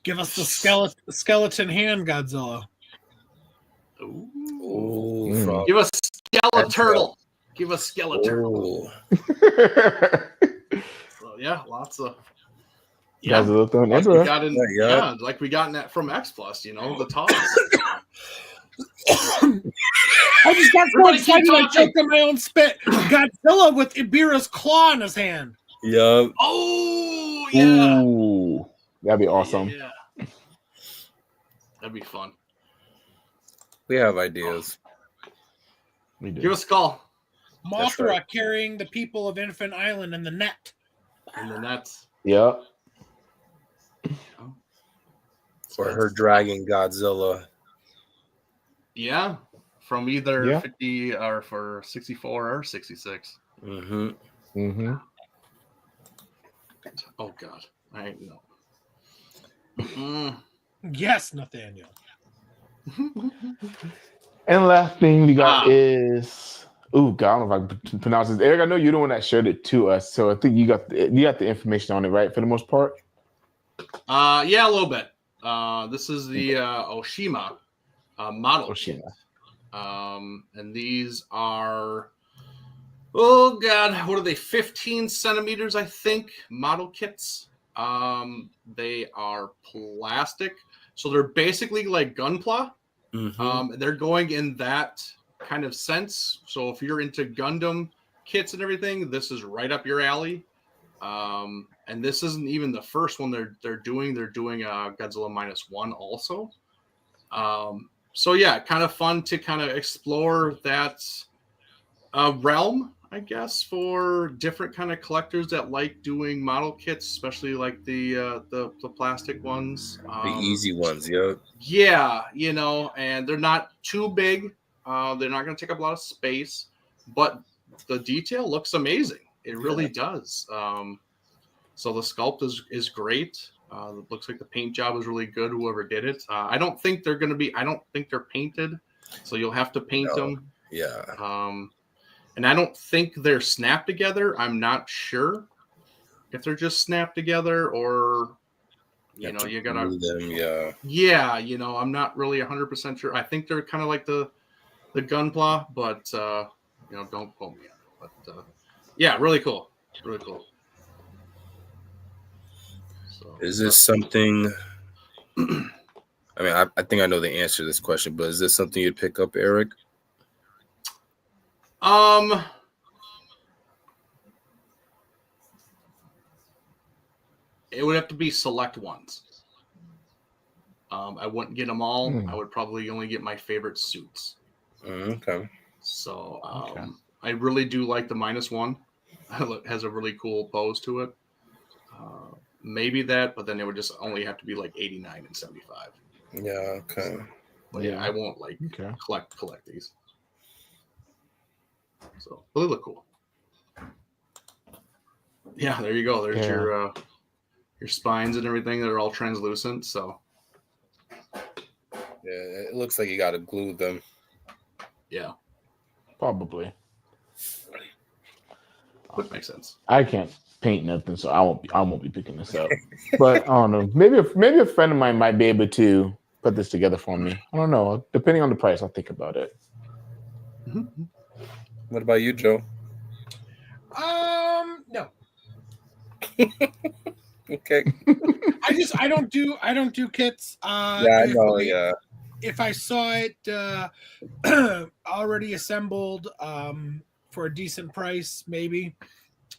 Give us the skeleton hand Godzilla. Ooh. Give us Skeleturtle. Give us Skeleturtle. So yeah, lots of. Yeah, like we got in that from X Plus, the toss. I just got so excited I choked on my own spit. Godzilla with Ibira's claw in his hand. Yup. Oh yeah. Ooh, that'd be awesome. Yeah. That'd be fun. We have ideas. We do. Give us a call. Mothra carrying the people of Infant Island in the net. Yep. Or her dragging Godzilla. Yeah. From either 50 or for 64 or 66. Mm-hmm. Oh God. I know. Yes, Nathaniel. And last thing we got is I don't know if I can pronounce this. Eric, I know you're the one that shared it to us, so I think you got the information on it, right? For the most part. Yeah, a little bit. This is the Oshima model kit. And these are, oh God, what are they? 15 centimeters, I think, model kits. They are plastic, so they're basically like Gunpla. They're going in that kind of sense. So if you're into Gundam kits and everything, this is right up your alley. And this isn't even the first one they're doing. They're doing Godzilla -1 also. So yeah, kind of fun to kind of explore that realm, I guess, for different kind of collectors that like doing model kits, especially like the plastic ones, the easy ones. Yep. Yeah, and they're not too big. They're not going to take up a lot of space, but the detail looks amazing. It really does. So the sculpt is great. It looks like the paint job was really good. Whoever did it, I don't think they're painted, so you'll have to paint them. Yeah. And I don't think they're snapped together. I'm not sure if they're just snapped together or you gotta them. Yeah. I'm not really 100% sure. I think they're kind of like the Gunpla, but don't quote me on it. But yeah, really cool. Really cool. So, is this something? I mean, I think I know the answer to this question, but is this something you'd pick up, Eric? It would have to be select ones. I wouldn't get them all. I would probably only get my favorite suits. Okay. So I really do like the -1. It has a really cool pose to it. Maybe that, but then it would just only have to be like 89 and 75. Yeah. Okay. So, but yeah, I won't collect these. So they look cool. Yeah, there you go. There's your spines and everything. They're all translucent. So yeah, it looks like you got to glue them. Yeah, probably. That makes sense. I can't paint nothing, so I won't be picking this up. But I don't know. Maybe a friend of mine might be able to put this together for me. I don't know. Depending on the price, I'll think about it. Mm-hmm. What about you, Joe? No. Okay. I don't do kits. Yeah, I know. If I saw it already assembled for a decent price, maybe.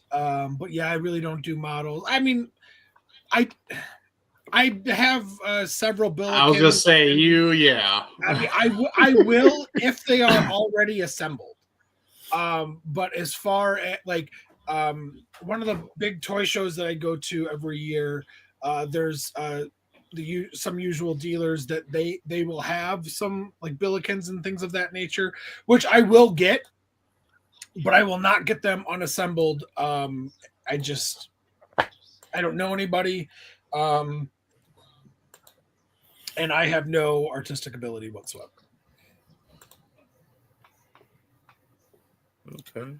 But yeah, I really don't do models. I mean, I have several Billikens. I was gonna say yeah. I mean, I will if they are already assembled. But as far as one of the big toy shows that I go to every year, there's some usual dealers that they will have some like Billikens and things of that nature, which I will get, but I will not get them unassembled. I don't know anybody, and I have no artistic ability whatsoever. Okay.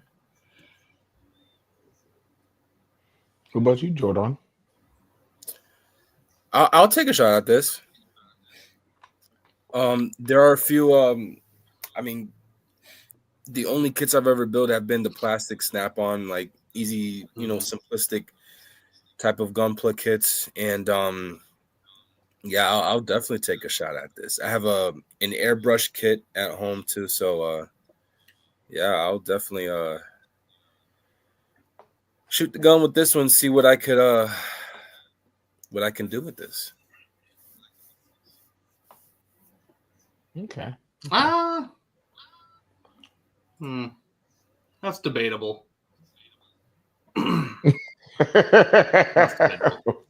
What about you, Jordan? I'll take a shot at this. There are a few. I mean, the only kits I've ever built have been the plastic snap-on, like easy, simplistic type of gunpla kits, and yeah, I'll definitely take a shot at this. I have an airbrush kit at home too, so yeah, I'll definitely shoot the gun with this one, see what I can do with this. Okay. That's debatable.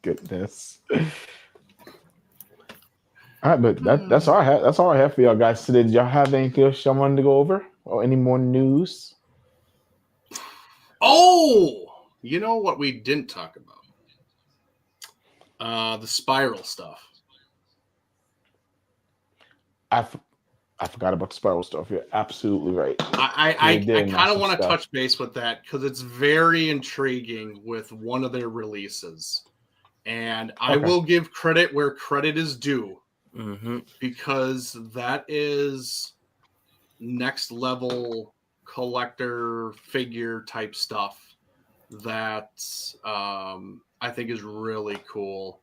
Goodness. All right, but that's all I have. That's all I have for y'all guys today. Did y'all have anything else y'all wanted to go over, or any more news? Oh, you know what we didn't talk about? The spiral stuff. I forgot about the spiral stuff. You're absolutely right. I kind of want to touch base with that because it's very intriguing with one of their releases, and I will give credit where credit is due, because that is next level collector figure type stuff that I think is really cool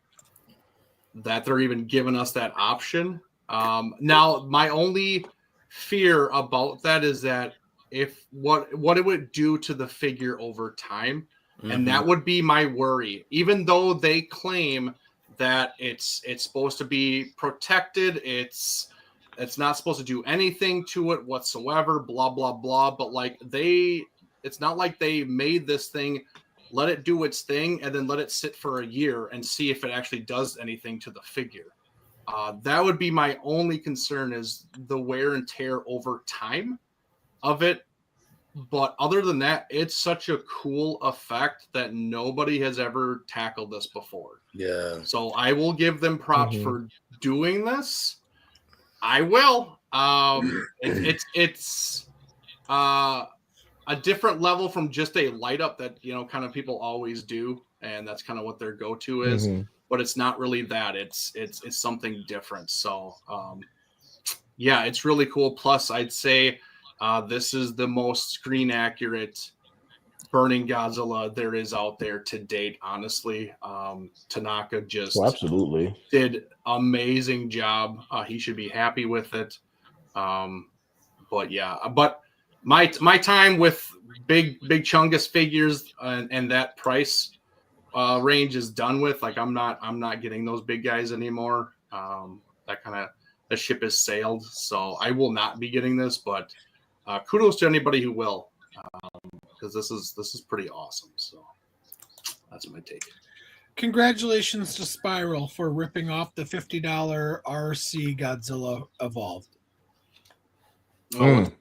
that they're even giving us that option. Now, my only fear about that is that if what it would do to the figure over time, and that would be my worry. Even though they claim that it's supposed to be protected, it's not supposed to do anything to it whatsoever, blah blah blah. But like it's not like they made this thing, let it do its thing, and then let it sit for a year and see if it actually does anything to the figure. That would be my only concern, is the wear and tear over time of it. But other than that, it's such a cool effect that nobody has ever tackled this before. Yeah. So I will give them props for doing this. I will. It's a different level from just a light up that, kind of people always do. And that's kind of what their go-to is. But it's not really that. It's something different. So, yeah, it's really cool. Plus, I'd say this is the most screen accurate burning Godzilla there is out there to date. Honestly, Tanaka just absolutely did amazing job. He should be happy with it. But yeah, but my time with big Chungus figures and that price range is done with. Like I'm not getting those big guys anymore. The ship has sailed, so I will not be getting this. But kudos to anybody who will, because this is pretty awesome. So that's my take. Congratulations to Spiral for ripping off the $50 RC Godzilla Evolved. The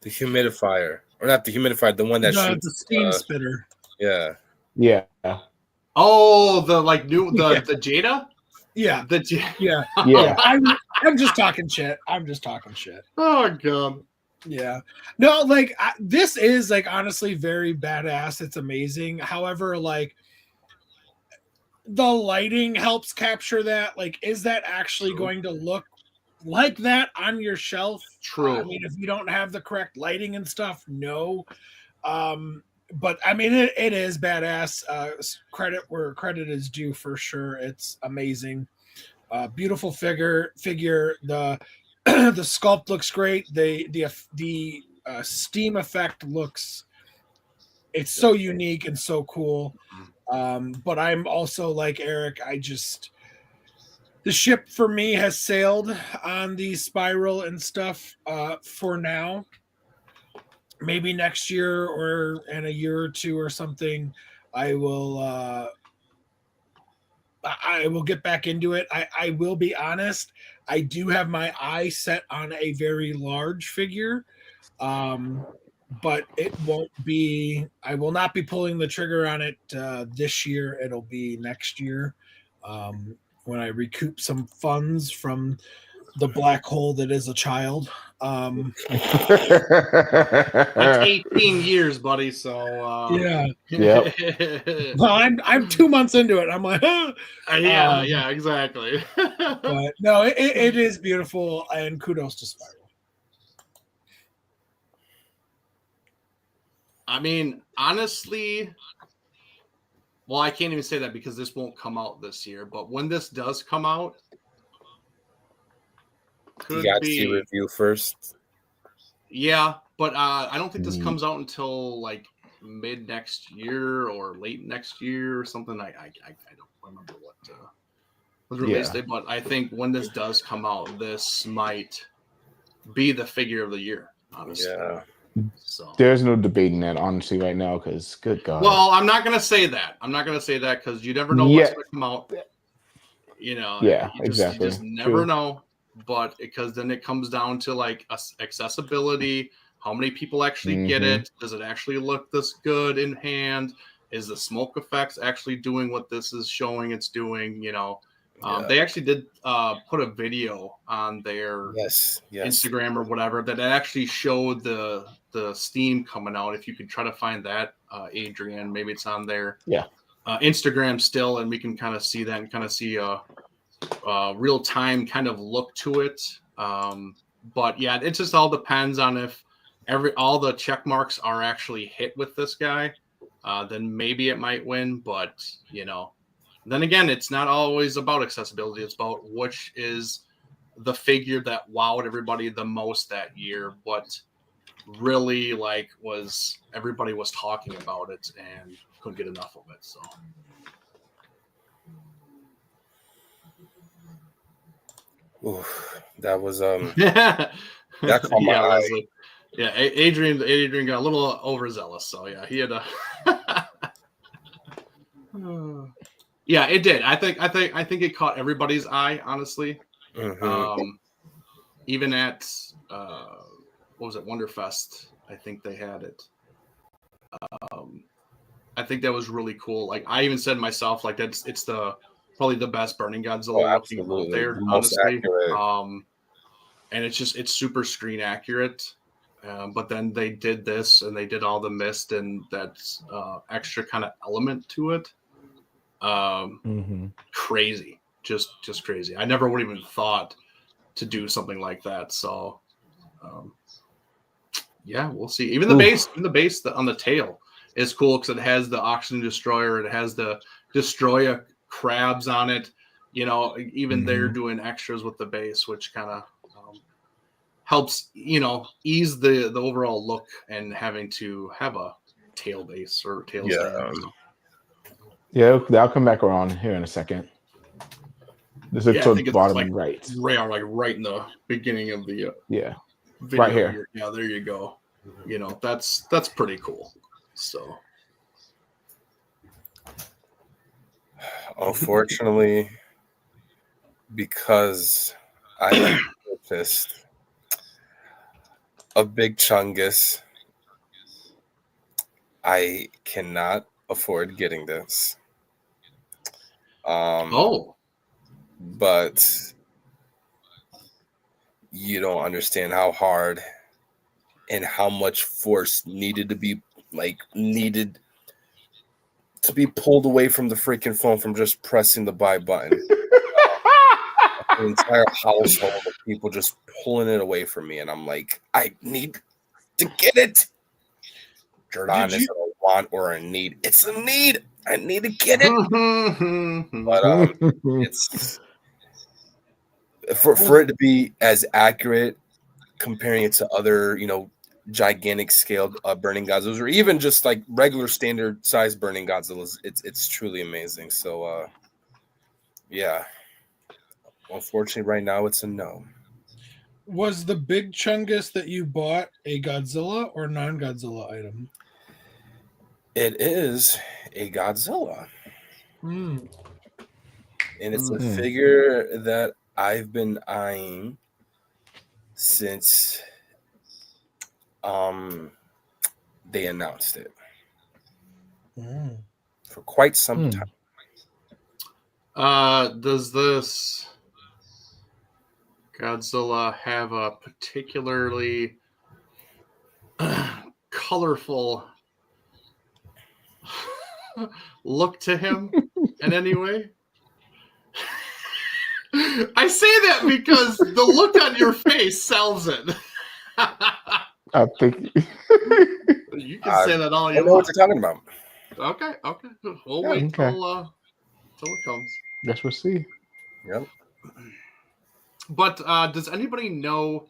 humidifier, or not the humidifier, the one that shoots the steam spitter. Yeah. Yeah. Oh, the the Jada. Yeah. Yeah. I'm just talking shit. Oh god. Yeah. No, like this is like honestly very badass. It's amazing. However, like the lighting helps capture that. Like, is that actually going to look like that on your shelf? True. I mean, if you don't have the correct lighting and stuff, no. But I mean, it is badass. Credit where credit is due for sure. It's amazing. Beautiful figure. The the sculpt looks great. The steam effect looks. It's so unique and so cool. But I'm also like Eric. The ship for me has sailed on the spiral and stuff for now. Maybe next year or in a year or two or something, I will I will get back into it. I will be honest. I do have my eye set on a very large figure, but it won't be. I will not be pulling the trigger on it this year. It'll be next year when I recoup some funds from the black hole that is a child. That's 18 years, buddy. So Yeah. Yep. Well, I'm 2 months into it. I'm like, yeah, exactly. but no, it is beautiful, and kudos to Spiral. I mean, honestly, well, I can't even say that because this won't come out this year. But when this does come out, You got to see review first. Yeah, but I don't think this comes out until like mid next year or late next year or something. I don't remember what was released date, but I think when this does come out, this might be the figure of the year. Honestly, Yeah. So There's no debating that, honestly, right now, because good God. well, I'm not gonna say that. I'm not gonna say that because you never know what's gonna come out. You know, Yeah, you exactly. just never know. But because then it comes down to like accessibility. How many people actually get it? Does it actually look this good in hand? Is the smoke effects actually doing what this is showing it's doing? You know, they actually did put a video on their Instagram or whatever that actually showed the steam coming out. If you could try to find that, Adrian, maybe it's on their Instagram still, and we can kind of see that and kind of see a real time kind of look to it. But yeah, it just all depends on if all the check marks are actually hit with this guy, then maybe it might win. But you know, then again, it's not always about accessibility. It's about which is the figure that wowed everybody the most that year. What really like was everybody was talking about it and couldn't get enough of it. So. Oof, that was that caught my eye. Yeah, Adrian got a little overzealous, so yeah, he had a. Yeah, it did. I think it caught everybody's eye, honestly. Even at what was it, Wonderfest? I think they had it. I think that was really cool. Like I even said myself, like it's probably the best Burning Godzilla looking out there, the most honestly. accurate. And it's super screen accurate. But then they did this and they did all the mist and that's extra kind of element to it. Crazy, just crazy. I never would even thought to do something like that. So, yeah, we'll see. Even the base on the tail is cool because it has the oxygen destroyer. It has the destroyah crabs on it. You know, even they're doing extras with the base, which kind of helps, you know, ease the overall look and having to have a tail base or tail stand. Yeah, I'll come back around here in a second. This is the bottom like right. Right in the beginning of the video right here. Yeah, there you go. You know, that's pretty cool. So, unfortunately, because I purchased a big Chungus, I cannot afford getting this. But you don't understand how hard and how much force needed to be pulled away from the freaking phone from just pressing the buy button. The entire household of people just pulling it away from me, and I'm like, I need to get it. Jordan, is it a want or a need? It's a need. I need to get it. But it's for it to be as accurate, comparing it to other, you know, gigantic scaled Burning Godzillas, or even just like regular standard size Burning Godzillas, it's truly amazing. So yeah, unfortunately right now it's a no. Was the big Chungus that you bought a Godzilla or non-Godzilla item? It is a Godzilla. and it's a figure that I've been eyeing since they announced it for quite some time. Does this Godzilla have a particularly colorful look to him in any way? I say that because the look on your face sells it. I think You can say that all I you know what want. you're talking about. Okay. We'll Yeah, wait till it comes. guess we'll see. Yep. But does anybody know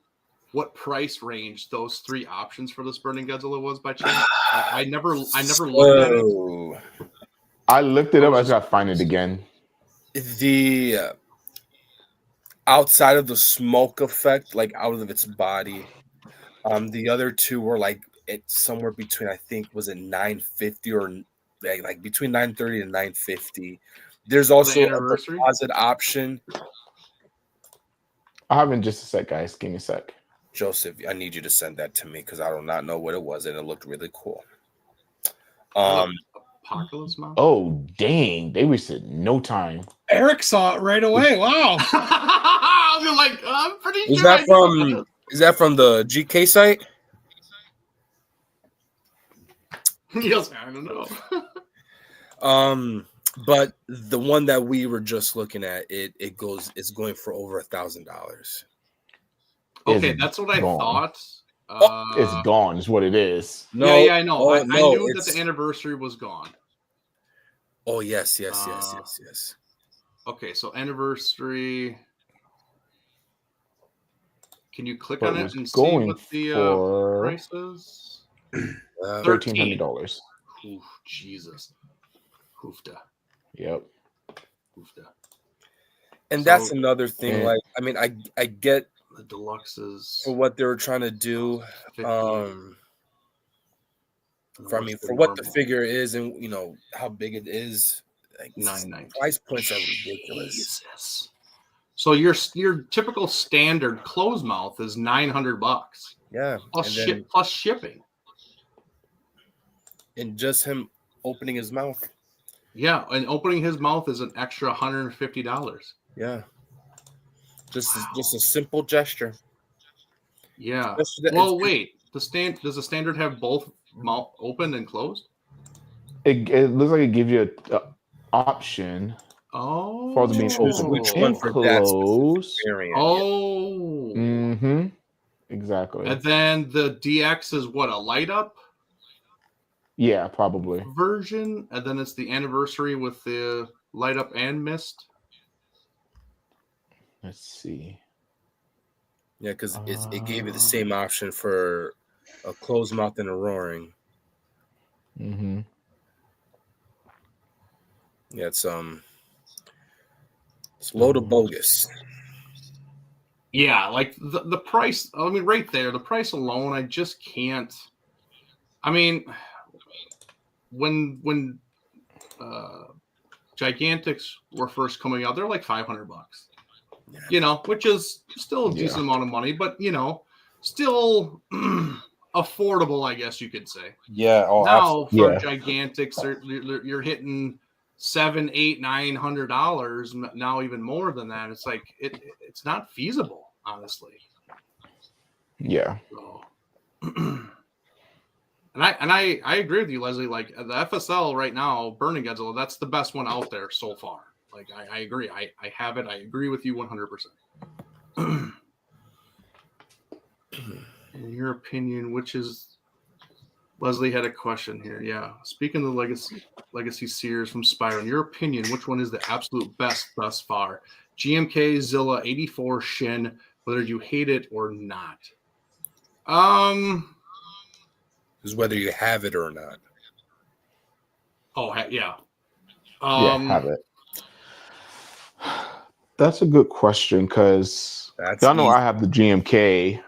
what price range those three options for this Burning Godzilla was by chance? I never looked at it. I looked it up. I just gotta find it again. The outside of the smoke effect, like out of its body, the other two were like it's somewhere between, I think, was it 950 or like between 930 and 950. There's also a deposit option. I have in just a sec, guys. Give me a sec. Joseph, I need you to send that to me because I do not know what it was, and it looked really cool. Apocalypse Mount? Oh, dang. They wasted no time. Eric saw it right away. Wow. You're like, I'm pretty Is sure. that from the GK site? Yes, I don't know. But the one that we were just looking at, it's going for over $1,000. Okay, that's what I thought. It's gone, is what it is. No, yeah, I know. I knew that the anniversary was gone. Oh, yes. Okay, so anniversary. Can you click on it and see what the price is? $1,300. Oof, Jesus. Hoofda. Yep. Hoofda. And that's another thing. Like, I mean, I get the deluxes for what they were trying to do. For what the figure is, and you know how big it is, like price points are ridiculous. Jesus. So your typical standard closed mouth is $900. Yeah, plus shipping. And just him opening his mouth. Yeah, and opening his mouth is an extra $150. Yeah. Just a simple gesture. Yeah. Well, wait. Does the standard have both mouth open and closed? It looks like it gives you an option. Oh. For being open which one for close. Oh. Mm-hmm. Exactly. And then the DX is what, a light up? Yeah, probably. Version, and then it's the anniversary with the light up and mist. Let's see. Yeah, because it gave you the same option for a closed mouth and a roaring. Mm-hmm. Yeah, it's load of bogus. Yeah, like the price. I mean, right there, the price alone, I just can't. I mean, when Gigantics were first coming out, they're like $500. Yeah. You know, which is still a decent amount of money, but you know, still affordable, I guess you could say. Yeah. Oh, now for Gigantics, you're hitting $700, $800, $900. Now even more than that. It's like it's not feasible, honestly. Yeah. So, and I agree with you, Leslie. Like the FSL right now, Burning Godzilla, that's the best one out there so far. Like I agree. I have it. I agree with you 100%. In your opinion, which is Leslie had a question here. Yeah. Speaking of the Legacy Sears from Spyro, in your opinion, which one is the absolute best thus far? GMK, Zilla, 84, Shin, whether you hate it or not. Is whether you have it or not. Oh, yeah. Have it. That's a good question because y'all know I have the GMK,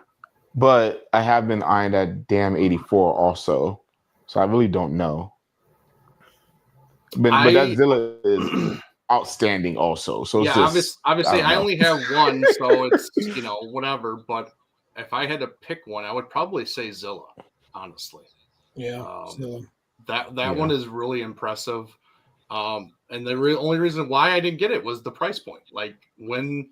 but I have been eyeing that damn 84 also. So I really don't know. But that Zilla outstanding also. So yeah, it's just, obviously, I know. only have one, so it's whatever. But if I had to pick one, I would probably say Zilla. Honestly, Yeah. So that one is really impressive. And the only reason why I didn't get it was the price point. Like when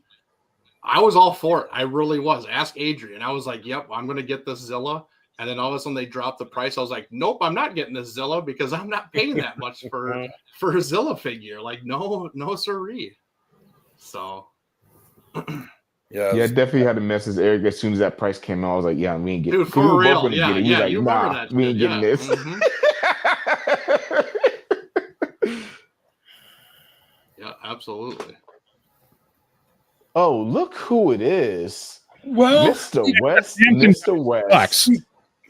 I was all for it, I really was. Ask Adrian. I was like, "Yep, I'm going to get this Zilla." And then all of a sudden they dropped the price. I was like, "Nope, I'm not getting this Zilla because I'm not paying that much for a Zilla figure. Like, no, siree." So, Yeah, Yeah, definitely had to message Eric as soon as that price came out. I was like, "Yeah, we ain't getting." dude, for real, Get it. He's like, you "Nah, remember that? we ain't getting this." Mm-hmm. Yeah, absolutely. Oh, look who it is. well, Mr. West. Mr. West.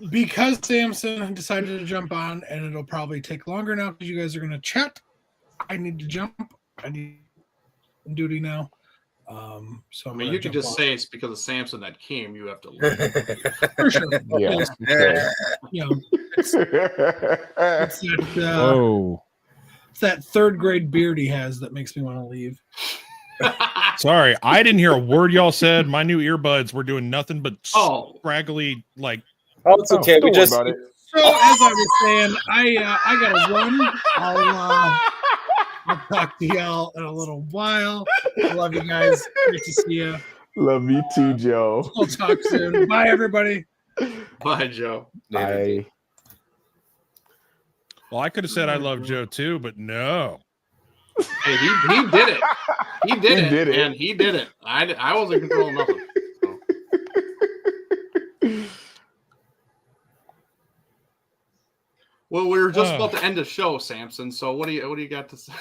because Samson decided to jump on, and it'll probably take longer now because you guys are going to chat. I need to jump. I need duty now. So I mean, you could just say it's because of Samson that came. You have to leave. for sure. Yeah. You know, it's that, Whoa. it's that third grade beard he has that makes me want to leave. Sorry, I didn't hear a word y'all said. My new earbuds were doing nothing but scraggly, like. Oh, it's okay. Don't We worry just about it. So as I was saying, I gotta run. I'll talk to y'all in a little while. I love you guys. Great to see you. Love you too, Joe. We'll talk soon. Bye, everybody. Bye, Joe. I Well, I could have said I love Joe too, but no. Hey, he did it. He did it, it. and he did it. I wasn't controlling nothing. So. Well, we were just about to end the show, Samson. So what do you got to say?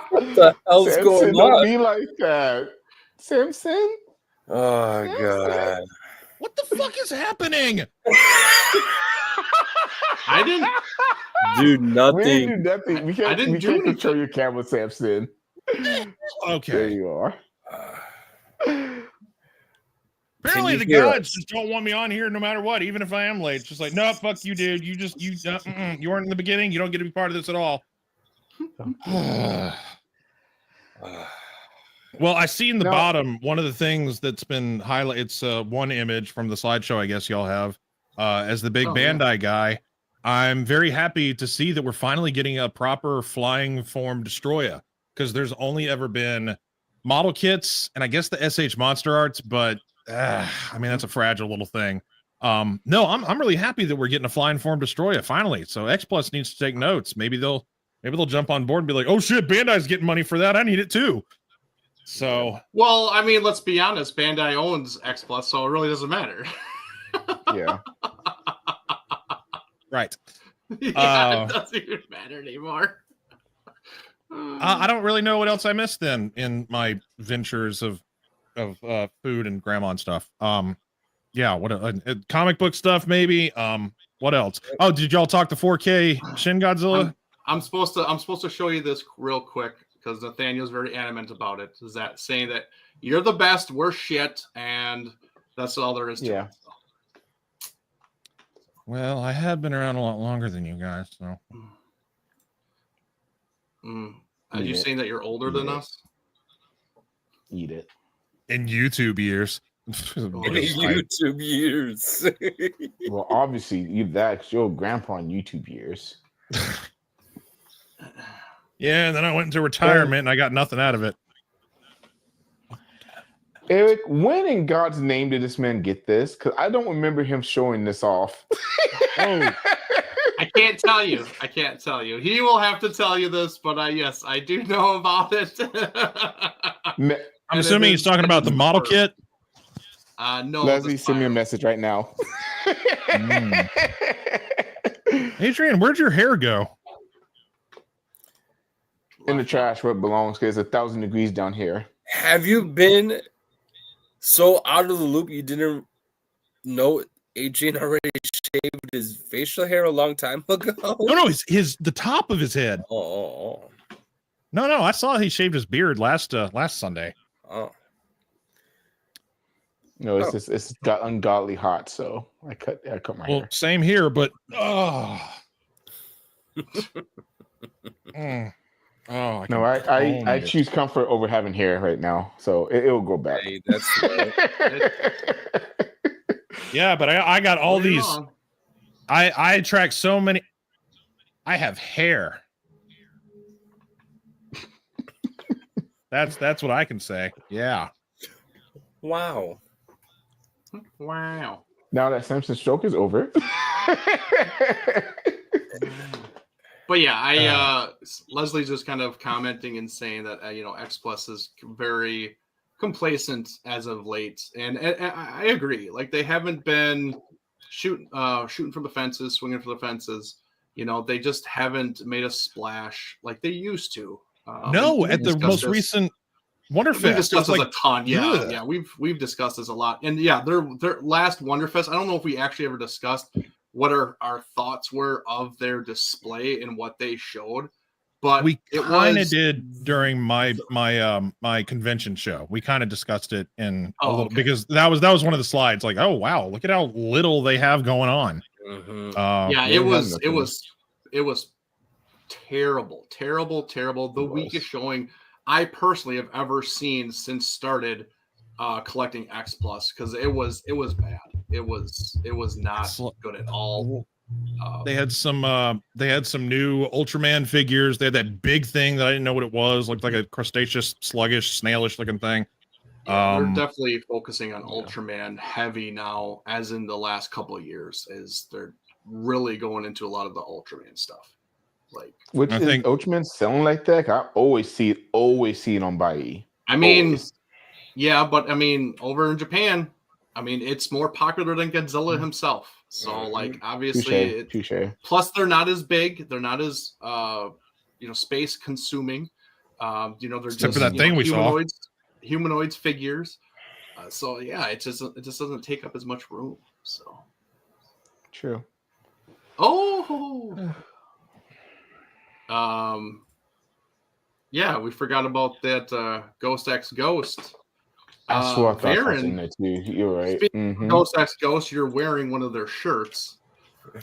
what the hell's Samson, going don't on? be like that. Samson? Oh god. What the fuck is happening? I didn't Do We didn't nothing. do nothing. We I didn't can't do control your camera, Samson. There Okay. you are. Apparently you the hear gods us? just don't want me on here no matter what, even if I am late. It's just like, no, fuck you, dude. You weren't in the beginning. You don't get to be part of this at all. Well, I see in the bottom one of the things that's been highlighted. It's one image from the slideshow, I guess y'all have, as the big Bandai guy. I'm very happy to see that we're finally getting a proper flying form destroyah, because there's only ever been model kits and I guess the SH monster arts, but I mean that's a fragile little thing. No, I'm really happy that we're getting a flying form destroyah finally. So X Plus needs to take notes. Maybe they'll jump on board and be like, oh shit, Bandai's getting money for that. I need it too. So well, I mean, let's be honest. Bandai owns X Plus, so it really doesn't matter. Yeah. right. Yeah, it doesn't even matter anymore. I don't really know what else I missed then in my ventures of food and grandma and stuff. Yeah, what comic book stuff maybe. What else? Oh, did y'all talk to 4K Shin Godzilla? I'm supposed to show you this real quick because Nathaniel's very adamant about it. Is that saying that you're the best, we're shit, and that's all there is to it. So. Well, I have been around a lot longer than you guys, so. Are you saying that you're older than us? Eat it. In YouTube years. YouTube years. Well, obviously, that's your grandpa in YouTube years. Yeah, and then I went into retirement and I got nothing out of it. Eric, when in God's name did this man get this? Because I don't remember him showing this off. Oh. I can't tell you. He will have to tell you this, but yes, I do know about it. I'm assuming he's talking about the model kit. No, Leslie, send me a message right now. Adrian, where'd your hair go? In the trash where it belongs, because it's 1,000 degrees down here. Have you been so out of the loop you didn't know Adrian already shaved his facial hair a long time ago? No, the top of his head. Oh. No, I saw he shaved his beard last Sunday. Oh. No, it's just it's got ungodly hot, so I cut my hair. Same here, but Mm. Oh, No, I choose comfort over having hair right now, so it'll go back. Hey, that's yeah, but I got all these. Wrong. I attract so many. I have hair. That's what I can say. Yeah. wow. Wow. Now that Samson's stroke is over. But yeah, Leslie's just kind of commenting and saying that X Plus is very complacent as of late, and I agree. Like they haven't been shooting for the fences, swinging for the fences. They just haven't made a splash like they used to. No, at the most recent Wonderfest, we discussed this like, a ton. Yeah, we've discussed this a lot, and yeah, their last Wonderfest. I don't know if we actually ever discussed what our thoughts were of their display and what they showed, but we kind of did during my convention show. We kind of discussed it in a little because that was one of the slides. Like, oh wow, look at how little they have going on. Mm-hmm. It was terrible. The weakest showing I personally have ever seen since started collecting X Plus, because it was bad. It was not good at all. They had some new Ultraman figures. They had that big thing that I didn't know what it was. Looked like a crustaceous, sluggish, snailish looking thing. Yeah, they're definitely focusing on Ultraman heavy now, as in the last couple of years, is they're really going into a lot of the Ultraman stuff. Like, which I think Ultraman selling like that? I always see it on Bandai. I mean, yeah, but I mean, over in Japan, I mean, it's more popular than Godzilla himself. So, like, obviously, touche. Plus they're not as big. They're not as space consuming. They're except just for that thing we saw. Humanoids figures. So yeah, it just doesn't take up as much room. So true. Oh. Yeah, we forgot about that Ghost X Ghost. I saw that in there too. You're right. Mm-hmm. Ghost X Ghost, you're wearing one of their shirts.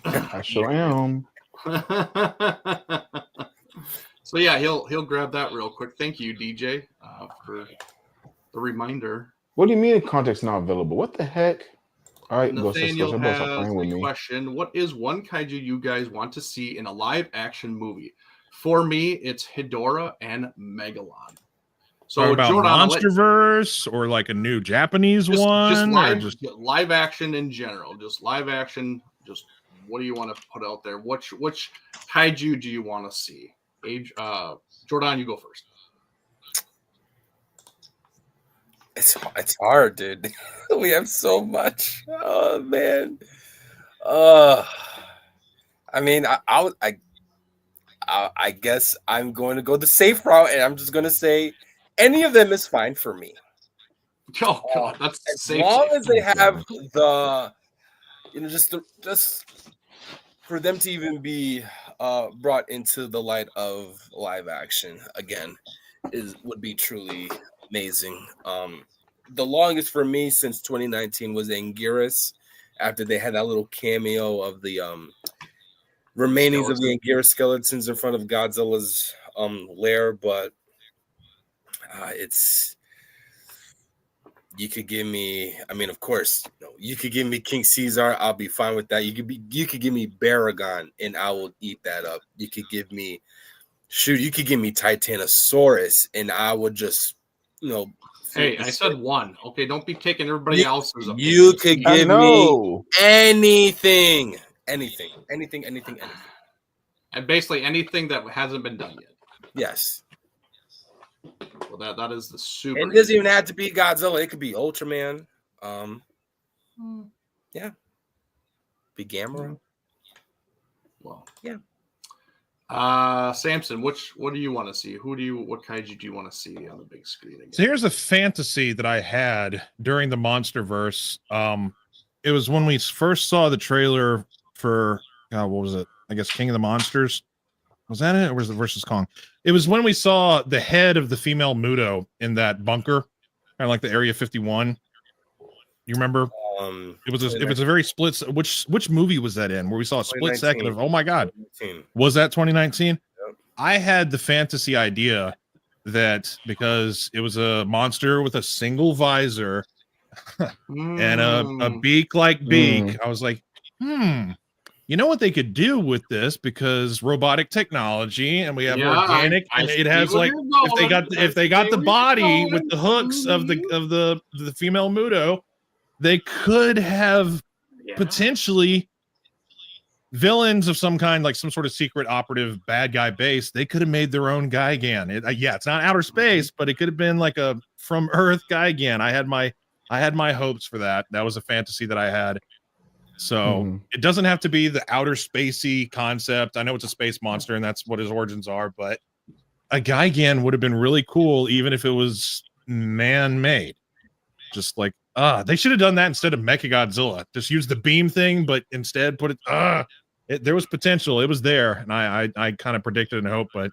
I sure am. So yeah, he'll grab that real quick. Thank you, DJ, for the reminder. What do you mean context not available? What the heck? All right, Nathaniel has a question. What is one kaiju you guys want to see in a live action movie? For me, it's Hedorah and Megalon. So about MonsterVerse or like a new Japanese one? Just live action in general. Just live action. Just what do you want to put out there? Which kaiju do you want to see? Jordan, you go first. It's hard, dude. We have so much. Oh man. I mean, I guess I'm going to go the safe route, and I'm just going to say any of them is fine for me. Oh God, that's as long as they have the, just for them to even be brought into the light of live action again would be truly amazing. The longest for me since 2019 was Anguirus, after they had that little cameo of the remainings of the Anguirus skeletons in front of Godzilla's lair, but you could give me, I mean, of course, you could give me King Caesar, I'll be fine with that. You could give me Baragon, and I will eat that up. You could give me Titanosaurus, and I would just, Hey, I said one. Okay, don't be taking everybody else's. You could give me anything. And basically anything that hasn't been done yet. Yes. Well, that is the super. It doesn't even have to be Godzilla. It could be Ultraman. Yeah. Be Gamera. Well, yeah. Samson, what do you want to see? What kaiju do you want to see on the big screen again? So here's a fantasy that I had during the MonsterVerse. It was when we first saw the trailer for what was it? I guess King of the Monsters. Was that it? Or was it versus Kong? It was when we saw the head of the female Muto in that bunker, kind of like the Area 51. You remember? It was a very split. Which movie was that in? Where we saw a split second of, oh my god, was that 2019? Yep. I had the fantasy idea that because it was a monster with a single visor and a beak like beak, I was like, you know what they could do with this, because robotic technology and we have organic, and it has like if they got the body with the hooks of the female Muto, they could have potentially villains of some kind, like some sort of secret operative bad guy base. They could have made their own Gigan. It's not outer space, but it could have been like a from Earth Gigan. I had my hopes for that. That was a fantasy that I had. So it doesn't have to be the outer spacey concept. I know it's a space monster and that's what his origins are, but a Gigan would have been really cool, even if it was man-made. Just like, they should have done that instead of Mechagodzilla. Just use the beam thing, but instead put it. There was potential. It was there, and I kind of predicted and hoped, but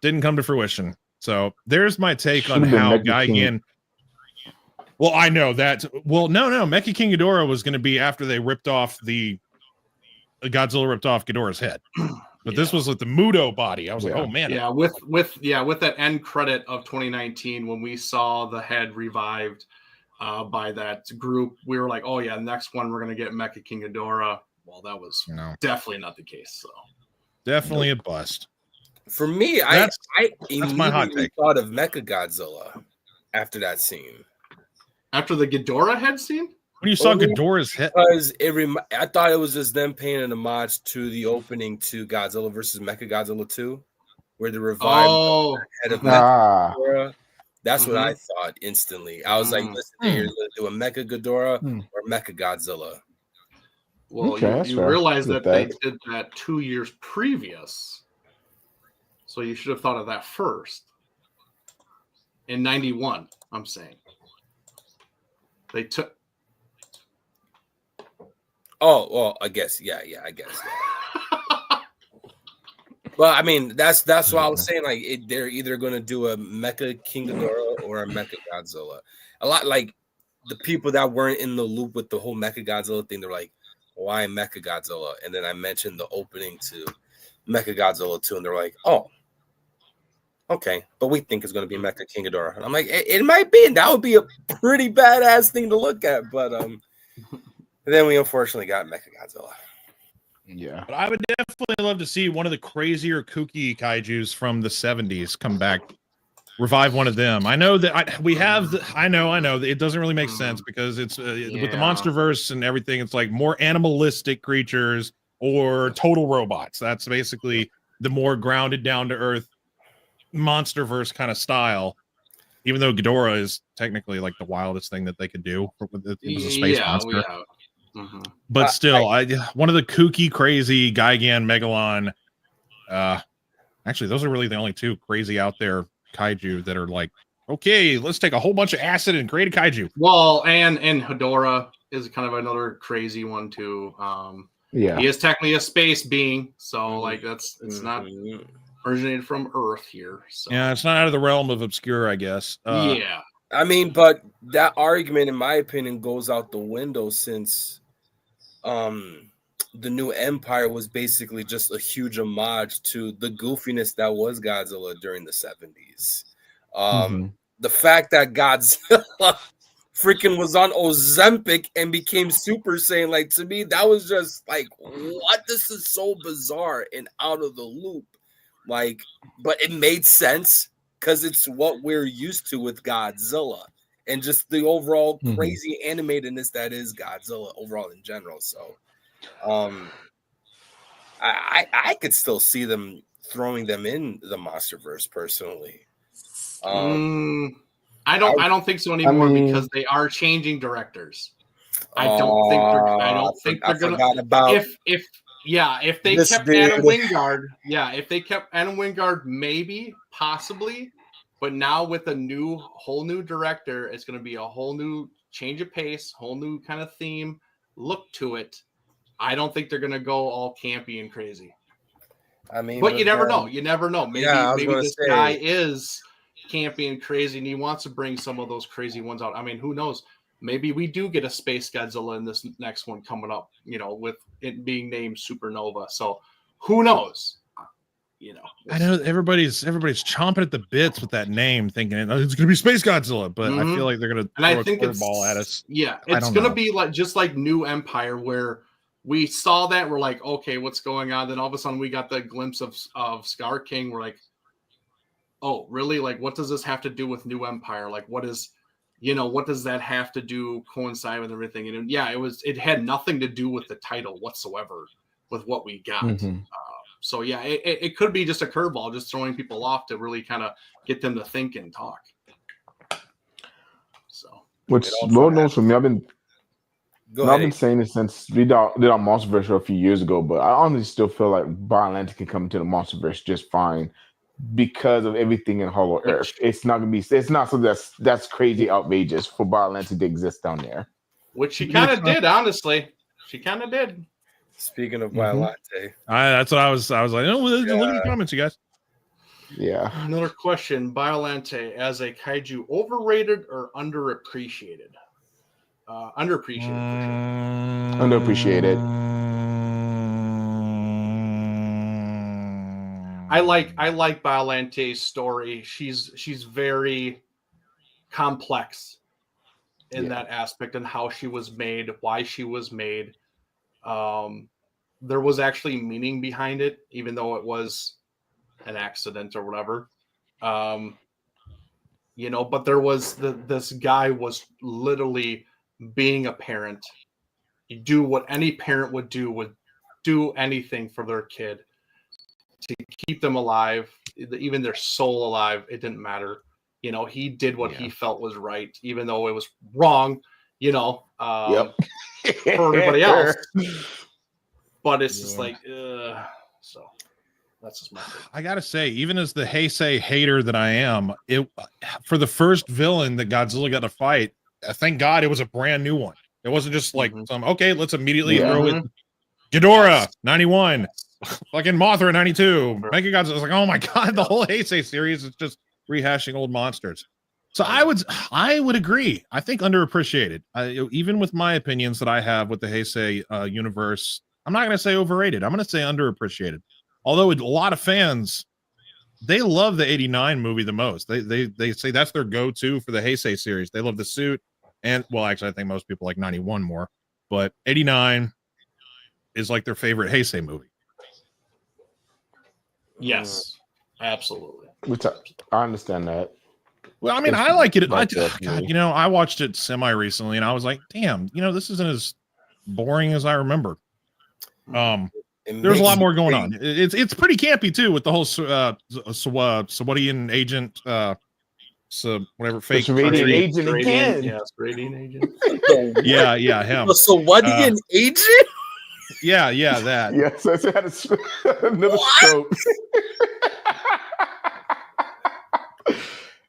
didn't come to fruition. So there's my take on how Gigan. Well, I know that. Well, no. Mecha King Ghidorah was going to be after they ripped off Godzilla ripped off Ghidorah's head. But this was with the Muto body. I was like, oh man. Yeah, with that end credit of 2019 when we saw the head revived by that group, we were like, oh yeah, next one we're gonna get Mecha King Ghidorah. Well, that was definitely not the case. So definitely a bust. For me, that's my hot take. Thought of Mechagodzilla after that scene. After the Ghidorah head scene? When you saw Ghidorah's head, because I thought it was just them paying an homage to the opening to Godzilla versus Mechagodzilla 2, where they revived the head of Mechagodzilla. That's what I thought instantly. I was like, listen, you're going to do a Mechagodzilla or Mechagodzilla. Well, you realize that they did that 2 years previous. So you should have thought of that first. In 91, I'm saying. They took. Oh, well, I guess. Yeah, I guess. Yeah. Well, I mean, that's why I was saying, like, they're either going to do a Mecha King Ghidorah or a Mecha Godzilla. A lot, like, the people that weren't in the loop with the whole Mecha Godzilla thing, they're like, why Mecha Godzilla? And then I mentioned the opening to Mecha Godzilla 2, and they're like, oh, okay, but we think it's going to be Mecha King Ghidorah. And I'm like, it might be, and that would be a pretty badass thing to look at. But then we unfortunately got Mecha Godzilla. Yeah, but I would definitely love to see one of the crazier kooky kaijus from the 70s come back, revive one of them. I know that we have. I know that it doesn't really make sense because it's with the MonsterVerse and everything. It's like more animalistic creatures or total robots. That's basically the more grounded, down to earth MonsterVerse kind of style, even though Ghidorah is technically like the wildest thing that they could do. It was a space monster. But still, one of the kooky, crazy Gigan Megalon. Actually, those are really the only two crazy out there kaiju that are like, okay, let's take a whole bunch of acid and create a kaiju. Well, and Hedorah is kind of another crazy one too. He is technically a space being, so like it's not originated from Earth here. So. Yeah, it's not out of the realm of obscure, I guess. I mean, but that argument, in my opinion, goes out the window since the new Empire was basically just a huge homage to the goofiness that was Godzilla during the 70s. The fact that Godzilla freaking was on Ozempic and became Super Saiyan, like, to me, that was just like, what? This is so bizarre and out of the loop. Like, but it made sense because it's what we're used to with Godzilla and just the overall crazy animatedness that is Godzilla overall in general. So, I could still see them throwing them in the MonsterVerse personally. I don't think so anymore because they are changing directors. I don't think they're gonna. If they kept Adam Wingard, maybe, possibly, but now with a whole new director, it's going to be a whole new change of pace, whole new kind of theme, look to it. I don't think they're going to go all campy and crazy. I mean, but you never know. You never know. Maybe this guy is campy and crazy, and he wants to bring some of those crazy ones out. I mean, who knows? maybe we do get a Space Godzilla in this next one coming up, with it being named Supernova. So who knows? I know everybody's chomping at the bits with that name, thinking it's going to be Space Godzilla, but I feel like they're going to throw a curveball at us. Yeah, it's going to be just like New Empire, where we saw that, we're like, okay, what's going on? Then all of a sudden we got the glimpse of Scar King. We're like, oh, really? Like, what does this have to do with New Empire? Like, what does that have to do, coincide with everything? And it had nothing to do with the title whatsoever with what we got. So yeah, it could be just a curveball, just throwing people off to really kind of get them to think and talk. So, which Lord knows for me, I've been saying this since we did our MonsterVerse show a few years ago, but I honestly still feel like Biollante can come into the MonsterVerse just fine because of everything in Hollow Earth. It's not something that's crazy outrageous for Biollante to exist down there. Which she kind of did, honestly. She kind of did. Speaking of Biollante, that's what I was like. Oh, look at the comments, you guys. Yeah. Another question: Biollante as a kaiju, overrated or underappreciated? Underappreciated. Underappreciated. I like Biollante's story. She's very complex in that aspect and how she was made, why she was made. There was actually meaning behind it, even though it was an accident or whatever. But there was this guy was literally being a parent. You do what any parent would do anything for their kid to keep them alive, even their soul alive. It didn't matter. He did what he felt was right, even though it was wrong, for everybody else. But it's just like, so that's just my thing. I gotta say, even as the Heisei hater that I am, for the first villain that Godzilla got to fight, thank God it was a brand new one. It wasn't just like let's immediately throw it. Ghidorah 91, fucking Mothra 92, Mega Godzilla. I was like, oh my God, the whole Heisei series is just rehashing old monsters. So I would agree. I think underappreciated. Even with my opinions that I have with the Heisei universe, I'm not going to say overrated. I'm going to say underappreciated. Although a lot of fans, they love the 89 movie the most. They say that's their go-to for the Heisei series. They love the suit. And, well, actually, I think most people like 91 more. But 89 is like their favorite Heisei movie. Yes, absolutely. Which I understand that. Well, I mean, I like it. I watched it semi-recently, and I was like, damn, this isn't as boring as I remember. There's a lot more going on. It's pretty campy too, with the whole Swadian agent, whatever fake radiant agent again. Yes, radiant agent. yeah, him. The Swadian agent. Yeah, that. Yes, I had another stroke.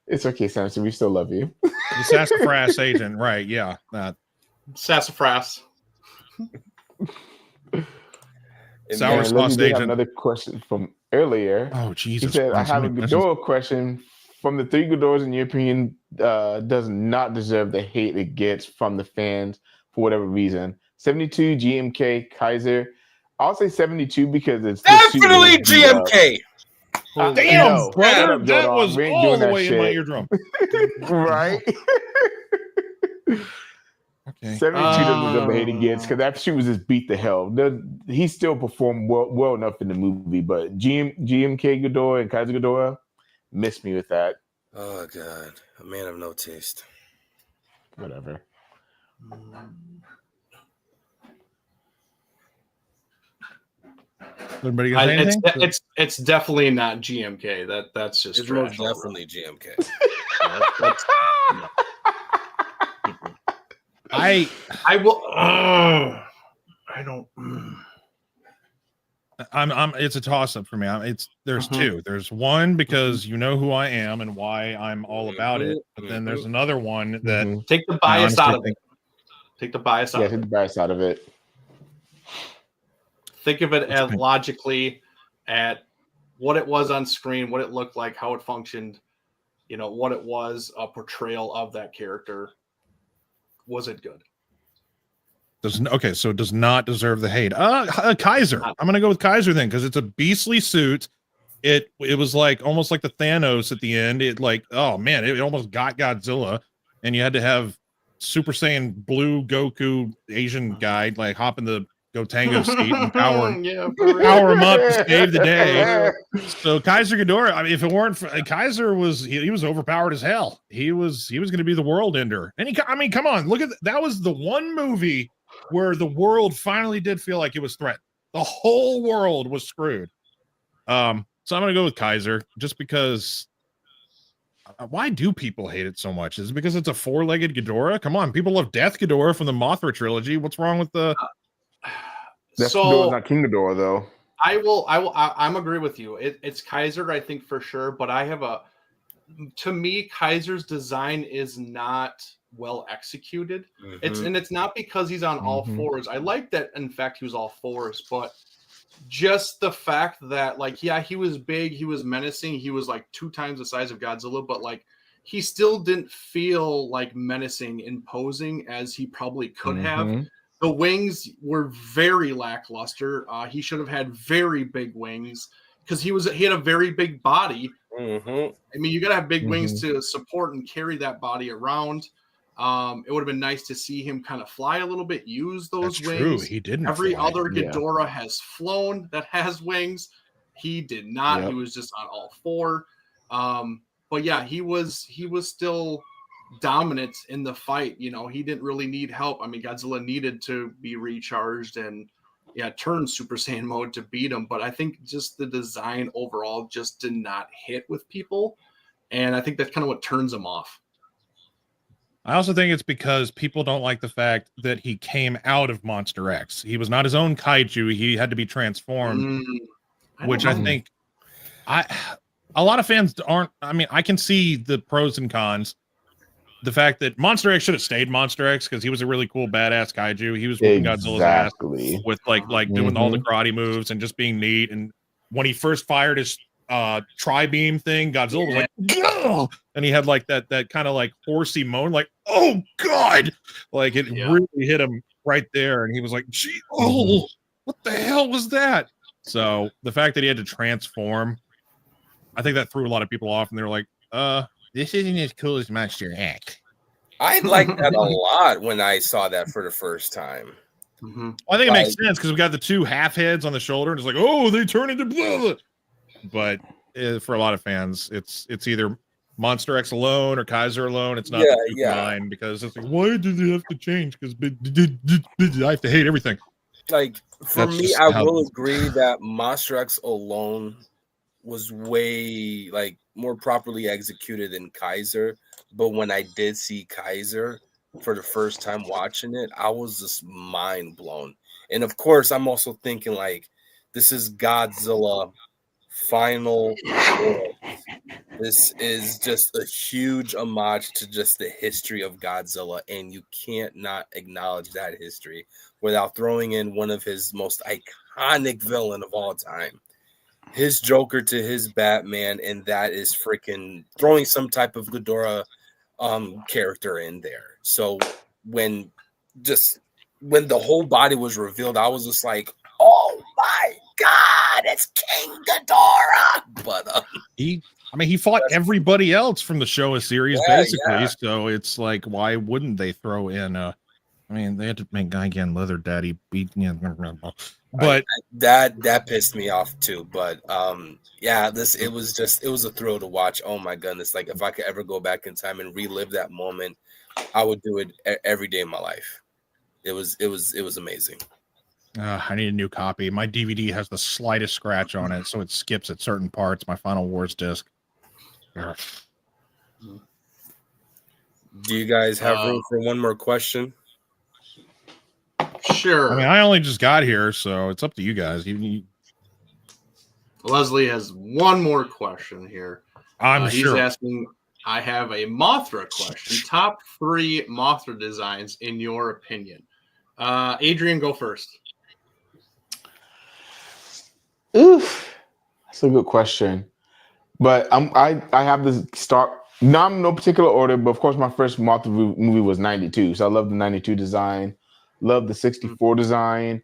It's okay, Samson. We still love you. The Sassafras agent, right? Yeah, that Sassafras. Sour sauce agent. Another question from earlier. Oh Jesus! He said, "I have a Ghidorah question. From the 3 Ghidorahs, in your opinion, does not deserve the hate it gets from the fans for whatever reason. 72, GMK, Kaiser. I'll say 72 because it's definitely GMK. Damn, brother, that was all the way in my eardrum. Right? Okay. 72 doesn't deserve the hate it gets because that shit was just beat the hell. He still performed well enough in the movie, but GMK Ghidorah and Kaiser Ghidorah missed me with that. Oh God, a man of no taste. Whatever. Everybody got anything? It's definitely not GMK. That's just it's most definitely GMK. I will. I don't. It's a toss up for me. There's two. There's one because you know who I am and why I'm all about it. But then there's another one that take the bias out of it. Take the bias out. Yeah, take the bias out of it. Think of it as logically at what it was on screen, what it looked like, how it functioned. What it was, a portrayal of that character. was it good? Okay, so it does not deserve the hate. Kaiser. I'm gonna go with Kaiser then, because it's a beastly suit. It was like almost like the Thanos at the end. It like, oh man, it almost got Godzilla, and you had to have Super Saiyan Blue Goku Asian guy like hop in the Gotengo seat and power him up to save the day. So Kaiser Ghidorah, I mean, if it weren't for Kaiser, he was overpowered as hell. He was going to be the world ender. And I mean, come on, look at that was the one movie where the world finally did feel like it was threatened. The whole world was screwed. So I'm going to go with Kaiser just because. Why do people hate it so much? Is it because it's a four-legged Ghidorah? Come on, people love Death Ghidorah from the Mothra trilogy. What's wrong with the? Death Ghidorah's not King Ghidorah though. I'm agree with you. It's Kaiser, I think for sure. But to me, Kaiser's design is not well executed. Mm-hmm. It's not because he's on all fours. I like that. In fact, he was all fours, but just the fact that like, yeah, he was big, he was menacing, he was like 2 times the size of Godzilla, but like he still didn't feel like menacing, imposing as he probably could have. The wings were very lackluster. He should have had very big wings because he had a very big body. I mean, you gotta have big wings to support and carry that body around. It would have been nice to see him kind of fly a little bit, use those wings. True, he didn't. Every other Ghidorah has flown that has wings. He did not. He was just on all 4. But yeah, he was still dominant in the fight. You know, he didn't really need help. I mean, Godzilla needed to be recharged and turn Super Saiyan mode to beat him. But I think just the design overall just did not hit with people, and I think that's kind of what turns him off. I also think it's because people don't like the fact that he came out of Monster X. He was not his own kaiju. He had to be transformed, which I think a lot of fans aren't. I mean, I can see the pros and cons. The fact that Monster X should have stayed Monster X because he was a really cool badass kaiju. He was whooping Godzilla's ass with like doing all the karate moves and just being neat. And when he first fired his tri-beam thing, Godzilla was like, "Gah!" And he had like that kind of like horsey moan, like, "Oh God!" Like it really hit him right there, and he was like, "Gee, oh, what the hell was that?" So the fact that he had to transform, I think that threw a lot of people off, and they were like, "This isn't as cool as Monster X." I liked that a lot when I saw that for the first time. I think it makes sense because we got the 2 half heads on the shoulder, and it's like, "Oh, they turn into blah, blah." But for a lot of fans, it's either Monster X alone or Kaiser alone. It's not the line because it's like, why did they have to change? Because I have to hate everything. Like for me, I will agree that Monster X alone was way like more properly executed than Kaiser. But when I did see Kaiser for the first time watching it, I was just mind blown. And of course, I'm also thinking like, this is Godzilla final world. This is just a huge homage to just the history of Godzilla, and you can't not acknowledge that history without throwing in one of his most iconic villain of all time, his Joker to his Batman, and that is freaking throwing some type of Ghidorah character in there. So when the whole body was revealed, I was just like, oh my God, it's King Ghidorah. But he fought everybody else from the Showa series, basically. So it's like, why wouldn't they throw in they had to make Gigan Leather Daddy beat but that pissed me off too. But it was a thrill to watch. Oh my goodness. Like if I could ever go back in time and relive that moment, I would do it every day of my life. It was amazing. I need a new copy. My DVD has the slightest scratch on it, so it skips at certain parts. My Final Wars disc. Do you guys have room for one more question? Sure. I mean, I only just got here, so it's up to you guys. Leslie has one more question here. He's asking, I have a Mothra question. Top 3 Mothra designs in your opinion. Adrian, go first. Oof, that's a good question. But I have this Not in no particular order, but of course, my first Mothra movie was '92, so I love the '92 design, love the '64 design,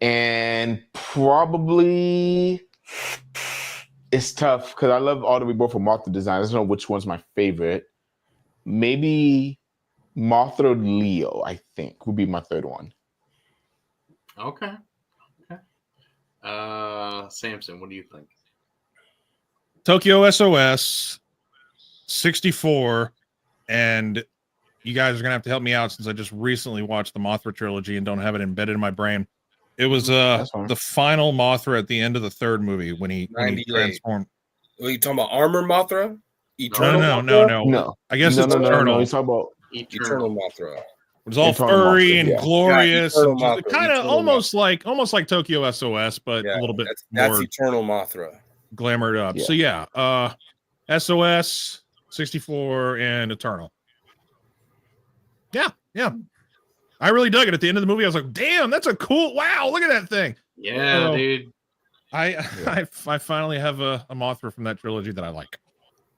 and probably it's tough because I love all the Rebirth of Mothra design. I don't know which one's my favorite. Maybe Mothra Leo, I think, would be my third one. Okay. Samson, what do you think? Tokyo SOS, 64, and you guys are gonna have to help me out since I just recently watched the Mothra trilogy and don't have it embedded in my brain. It was the final Mothra at the end of the third movie when he transformed. Are you talking about Armor Mothra? Eternal No. I guess it's Eternal. No, he's talking about Eternal Mothra. It was all furry Mothra, and glorious, and Mothra, kind of almost like Tokyo SOS, but a little bit that's more Eternal Mothra, glamored up. So SOS, 64, and Eternal. Yeah. I really dug it. At the end of the movie, I was like, "Damn, that's a cool! Wow, look at that thing!" Yeah, dude. I finally have a Mothra from that trilogy that I like.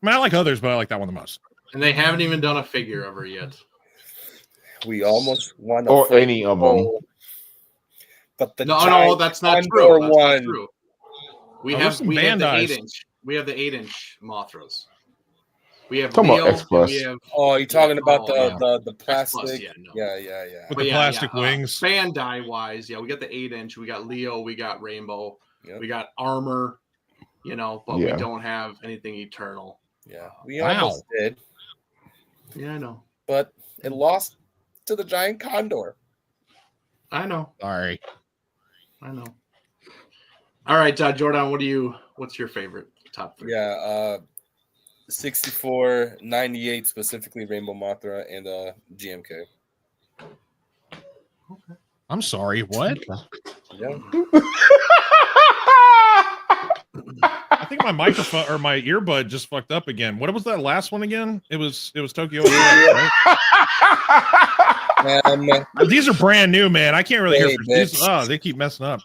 I mean, I like others, but I like that one the most. And they haven't even done a figure of her yet. We almost won. Or any of them. But no, that's not true. That's not true. We have the Bandais. 8-inch. We have the 8-inch Mothras. We have Talking Leo. about X-Plus. You're talking about the plastic? X-Plus, Yeah. With the plastic wings. Bandai wise, we got the 8-inch. We got Leo. We got Rainbow. Yep. We got Armor. But we don't have anything Eternal. Yeah, we almost did. Yeah, I know. But it lost to the giant condor. I know. Sorry. I know. All right, Jordan, what's your favorite top three? 64, 98, specifically Rainbow Mothra, and GMK. Okay. I'm sorry, what? Yeah. I think my microphone or my earbud just fucked up again. What was that last one again? It was Tokyo. Right? These are brand new, man. I can't really hear these. Oh, they keep messing up.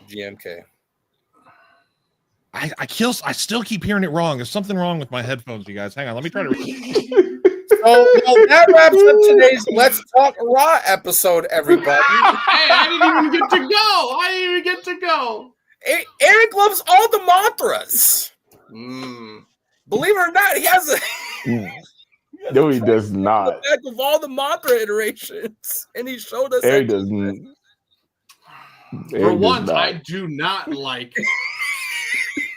GMK. I still keep hearing it wrong. There's something wrong with my headphones, you guys. Hang on, let me try to. That wraps up today's Let's Talk Raw episode, everybody. Hey, I didn't even get to go. Eric loves all the Mothras. Believe it or not, he has a. No, he does not. Back of all the Mothra iterations, and he showed us. Eric doesn't. For once, I do not like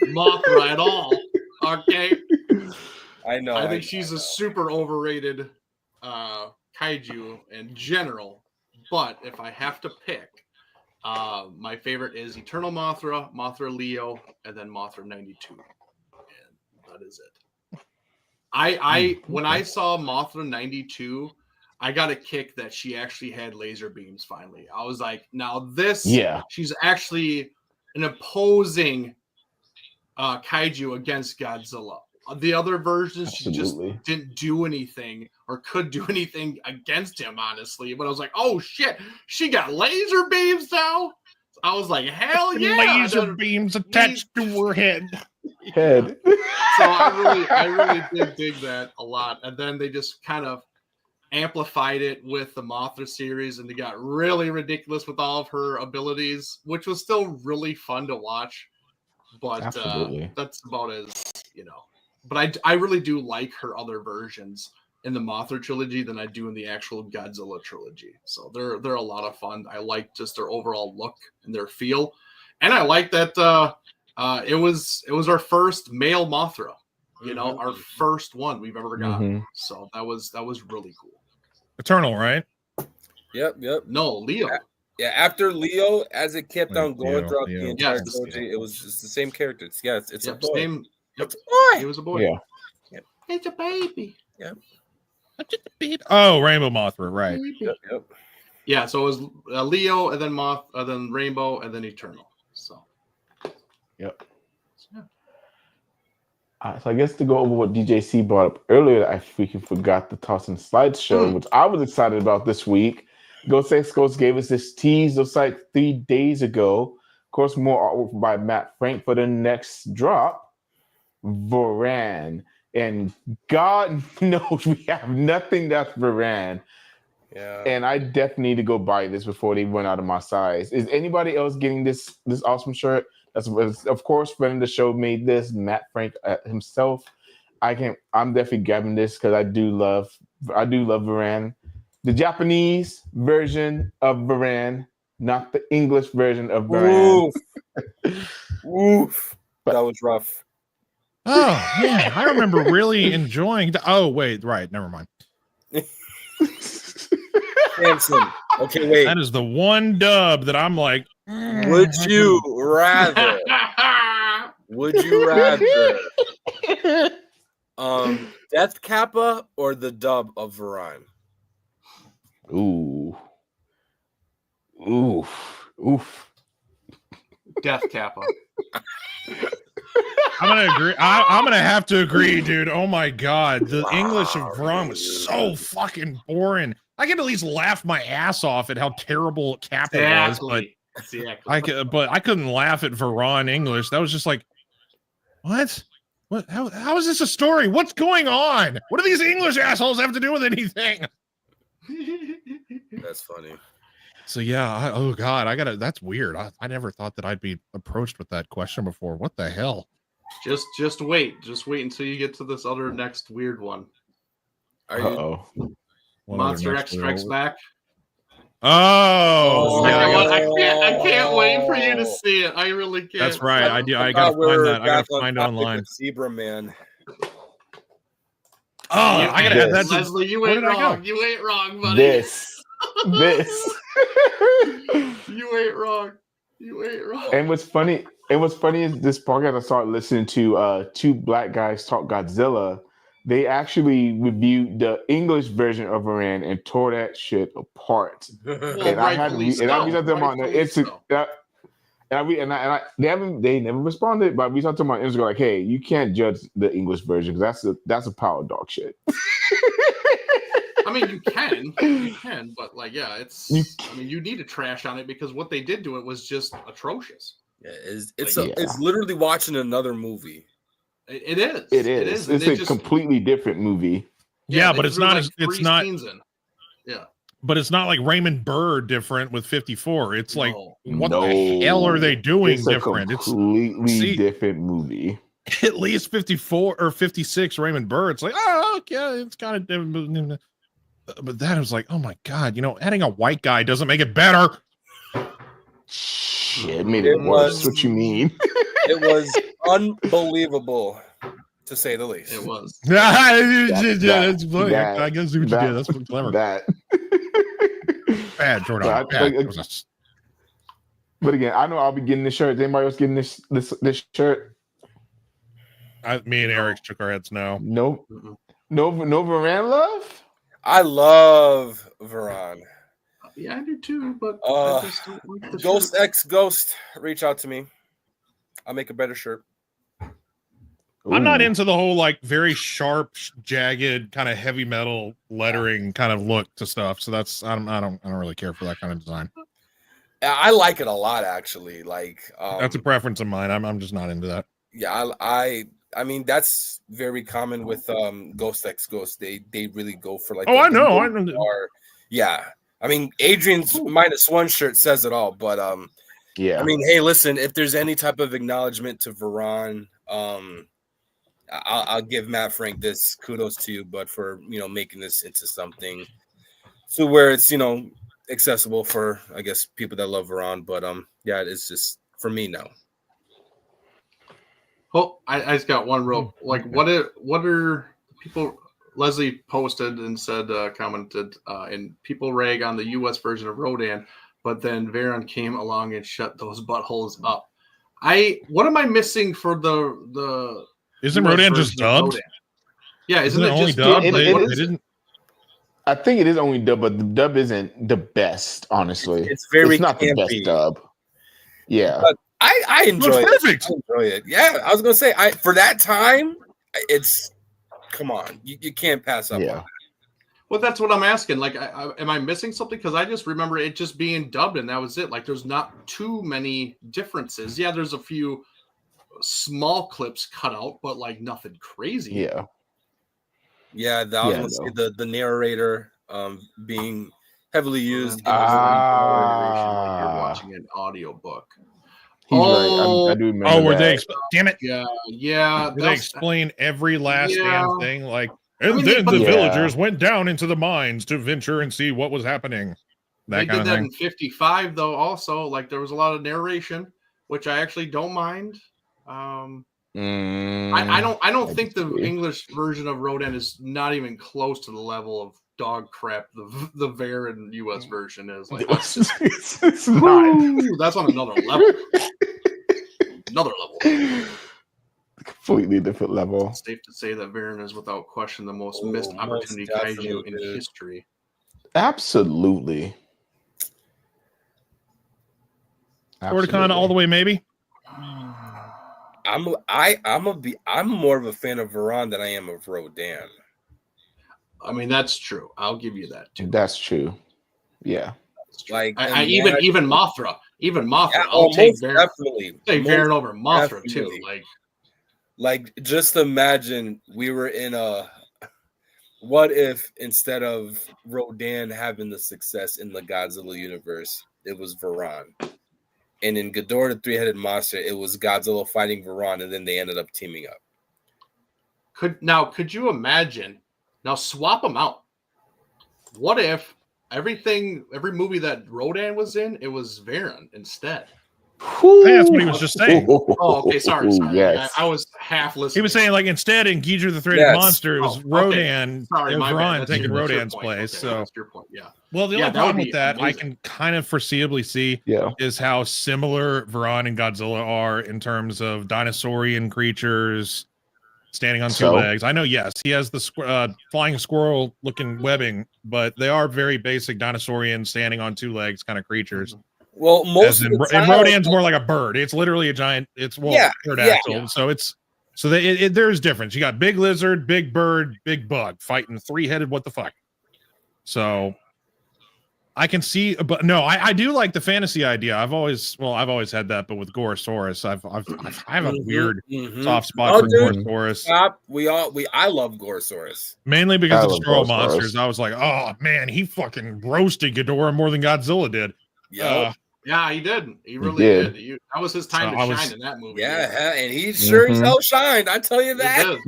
Mothra at all. Okay. I know. I think she's a super overrated kaiju in general. But if I have to pick, my favorite is Eternal Mothra, Mothra Leo, and then Mothra 92. And that is it. When I saw Mothra 92, I got a kick that she actually had laser beams finally. I was like, now this, she's actually an opposing kaiju against Godzilla. The other versions, she just didn't do anything or could do anything against him, honestly. But I was like, oh shit, she got laser beams now. I was like, hell yeah, laser beams attached to her head. So I really did dig that a lot. And then they just kind of amplified it with the Mothra series, and they got really ridiculous with all of her abilities, which was still really fun to watch. But that's about as But I really do like her other versions in the Mothra trilogy than I do in the actual Godzilla trilogy. So they're a lot of fun. I like just their overall look and their feel, and I like that it was our first male Mothra. Our first one we've ever gotten. So that was really cool. Eternal, right? Yep. No, Leo. Yeah, after Leo, as it kept on going throughout the entire trilogy, it was just the same character. It's a boy. It's a boy. It was a boy. Yeah. It's a baby. Yeah. Oh, Rainbow Mothra, right? Yep. Yeah. So it was Leo, and then then Rainbow, and then Eternal. So. Yep. So I guess to go over what DJC brought up earlier, I freaking forgot to toss in slideshow, which I was excited about this week. Ghost X Ghost gave us this tease just like 3 days ago. Of course, more artwork by Matt Frank for the next drop. Voran. and God knows we have nothing that's Varan. Yeah. And I definitely need to go buy this before they run out of my size. Is anybody else getting this awesome shirt? That's of course, friend of the show made this, Matt Frank himself. I'm definitely grabbing this because I do love Varan. The Japanese version of Varan, not the English version of Varan. Oof. That was rough. Oh man, I remember really enjoying. Oh wait, right, never mind. Samson. Okay, wait. That is the one dub that I'm like. Would you rather? Death Kappa or the dub of Varan? Ooh. Death Kappa. I'm gonna agree. I'm gonna have to agree, dude. Oh my god, the English of Varan was so fucking boring. I could at least laugh my ass off at how terrible Kappa was, but I couldn't laugh at Varan English. That was just like, what? What? How is this a story? What's going on? What do these English assholes have to do with anything? That's funny. So yeah, oh god, that's weird. I never thought that I'd be approached with that question before. What the hell? Just wait until you get to this other next weird one. Monster X Strikes Back. Oh, I can't wait for you to see it. I really can't. That's right. I gotta find that. I gotta find it online. Zebra Man. Oh, I gotta add that. Leslie, you ain't wrong. You ain't wrong, buddy. This. You ain't wrong. And what's funny is this podcast I started listening to two black guys talk Godzilla. They actually reviewed the English version of Varan and tore that shit apart. They never responded, but we talked to them on Instagram like, hey, you can't judge the English version because that's a power dog shit. I mean, you can, but like, yeah, you need to trash on it because what they did to it was just atrocious. Yeah, it's literally watching another movie. It is. It's a completely different movie. Yeah, but it's not. Yeah. But it's not like Raymond Burr different with 54. It's like, what the hell are they doing different? It's a completely different movie. At least 54 or 56 Raymond Burr. It's like, oh, okay, it's kind of different. But that was like, oh my god, adding a white guy doesn't make it better. Shit, it made it worse. What you mean? It was unbelievable, to say the least. It was. That's funny. I guess what you did. That's clever. Bad, Jordan. But again, I know I'll be getting this shirt. Is anybody else getting this shirt? Me and Eric shook our heads no. Nope. No Varan love? I love Varan. Yeah, I do too, but I just don't like the Ghost shirt. X Ghost, reach out to me. I'll make a better shirt. I'm not into the whole like very sharp, jagged, kind of heavy metal lettering kind of look to stuff. So that's I don't really care for that kind of design. I like it a lot, actually. Like that's a preference of mine. I'm just not into that. Yeah, I mean that's very common with Ghost X Ghost. They really go for like. Oh, I know. Yeah, I mean Adrian's -1 shirt says it all. But yeah. I mean, hey, listen, if there's any type of acknowledgement to Varan, I'll give Matt Frank this kudos to you, but for making this into something so where it's accessible for I guess people that love Varan. But yeah, it's just for me now. Oh, I just got one real like what are people Leslie posted and said commented and people rag on the US version of Rodan, but then Varan came along and shut those buttholes up. What am I missing for the Isn't Rodan just dubbed? Yeah, isn't it only just dubbed? dubbed? I think it is only dubbed, but the dub isn't the best, honestly. It's not the best dub. Yeah. But I enjoy it. Perfect. I enjoy it. Yeah, I was gonna say for that time, it's come on, you can't pass up on it. Well, that's what I'm asking. Like, am I missing something? Because I just remember it just being dubbed and that was it. Like, there's not too many differences. Yeah, there's a few small clips cut out, but like nothing crazy. Yeah. Yeah, I was gonna say the narrator being heavily used in the narration like you're watching an audiobook. He's right. I do remember. Oh, were that. they? Damn it! Yeah. Did they explain every last damn thing? Like, and then the villagers went down into the mines to venture and see what was happening. They did that in 55, though. Also, like there was a lot of narration, which I actually don't mind. I don't think the English version of Rodan is not even close to the level of dog crap the Varen US version is. Like it's not. That's on another level. Another level. Completely different level. It's safe to say that Varen is without question the most missed opportunity kaiju in history. Absolutely. Oricon all the way, maybe. I'm more of a fan of Varan than I am of Rodan. I mean, that's true. I'll give you that too. That's true. Yeah. Like even Mothra. Even Mothra. Yeah, I'll take Varen. Definitely. Take Varen over Mothra definitely. too. Like just imagine we were in a what if instead of Rodan having the success in the Godzilla universe, it was Varan. And in Ghidorah the Three-Headed Monster, it was Godzilla fighting Varan, and then they ended up teaming up. Could you imagine? Now swap them out. What if every movie that Rodan was in, it was Varen instead? That's what he was just saying. Oh, okay. Sorry. Yes. I was half listening. He was saying like instead in Ghidorah the Three-Headed Monster, it was Rodan. Sorry, my Varan taking Rodan's place. Okay, so that's your point. Yeah. Well, the only problem with that amazing. I can kind of foreseeably see is how similar Varan and Godzilla are in terms of dinosaurian creatures standing on two legs. I know, yes, he has the flying squirrel looking webbing, but they are very basic dinosaurian standing on two legs kind of creatures. Well, most of the time, and Rodan's more like a bird. It's literally a giant. It's pterodactyl. Yeah. So there's difference. You got big lizard, big bird, big bug fighting three-headed. What the fuck? So I can see, but no, I do like the fantasy idea. I've always had that, but with Gorosaurus, I have a weird soft spot for Gorosaurus. I love Gorosaurus mainly because of Destroyah monsters. I was like, oh man, he fucking roasted Ghidorah more than Godzilla did. Yeah, he did. He really did. That was his time to shine in that movie. Yeah, and he sure as hell shined. I tell you that.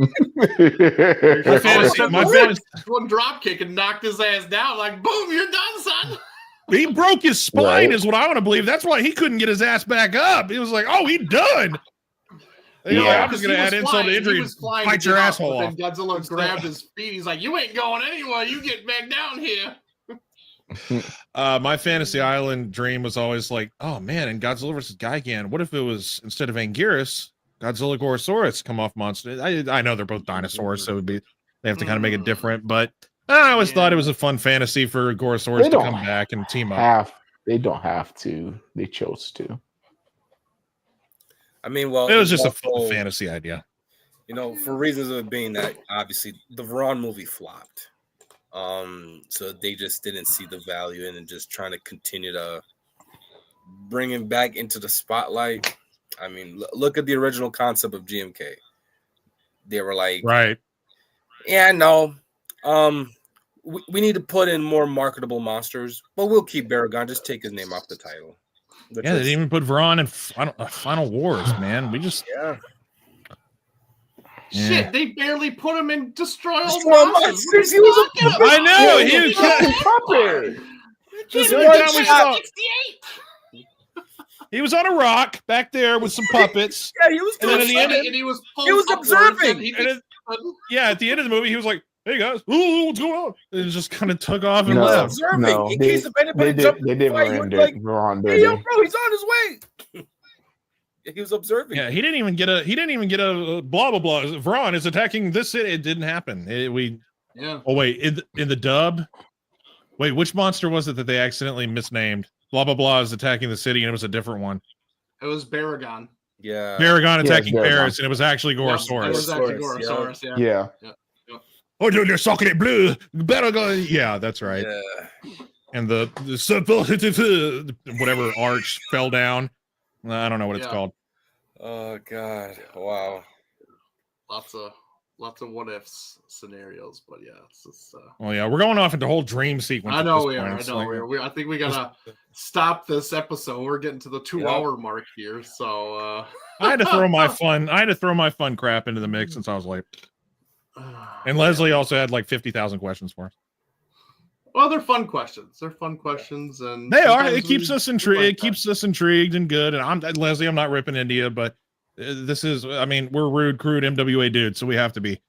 My fantasy, one drop kick and knocked his ass down. Like, boom, you're done, son. He broke his spine, is what I want to believe. That's why he couldn't get his ass back up. He was like, "Oh, he done." I'm just gonna add insult to injury. Bite your asshole off. Then Godzilla grabbed his feet. He's like, "You ain't going anywhere. You get back down here." My fantasy island dream was always like, oh man, in Godzilla versus Gigan, what if it was instead of Anguirus, Godzilla Gorosaurus come off monster? I know they're both dinosaurs, so they have to kind of make it different, but I always thought it was a fun fantasy for Gorosaurus to come back and team up. They don't have to. They chose to. I mean, well, it was just a fun fantasy idea. For reasons of it being that obviously the Varan movie flopped. So they just didn't see the value in and just trying to continue to bring him back into the spotlight. I mean, look at the original concept of GMK. They were like, right. Yeah, no. We need to put in more marketable monsters, but we'll keep Baragon. Just take his name off the title. They didn't even put Varan in Final Wars, man. We just Shit, they barely put him in Destroy All Monsters. He was a puppet. I know. He was a puppet. He was on a rock back there with some puppets. Yeah, he was. And then at the end, and he was observing. At the end of the movie, he was like, "Hey guys, what's going on?" And just kind of took off and left. No, in case if anybody they didn't render it. Hey, yo, bro, he's on his way. He was observing. Yeah, he didn't even get a blah blah blah. Varan is attacking this city. It didn't happen. Oh wait, in the dub. Wait, which monster was it that they accidentally misnamed? Blah blah blah is attacking the city, and it was a different one. It was Baragon. Yeah, Baragon attacking Paris, and it was actually Gorosaurus. It was actually Gorosaurus. Yeah. Oh, they're sucking it blue. Baragon. Yeah, that's right. Yeah. And the whatever arch fell down. I don't know what it's called. Oh God! Wow. Lots lots of what ifs scenarios, but yeah, it's just, well, yeah, we're going off into whole dream sequence. I know we point. are. I It's know like, I think we gotta stop this episode. We're getting to the 2-hour mark here, so I had to throw my fun crap into the mix since I was late. And Leslie also had like 50,000 questions for us. well, they're fun questions. They're fun questions, and They are. sometimes It keeps we- us we intrigued. like It keeps us intrigued and good. And I'm Leslie. I'm not ripping into you, but this is. I mean, we're rude, crude MWA dudes, so we have to be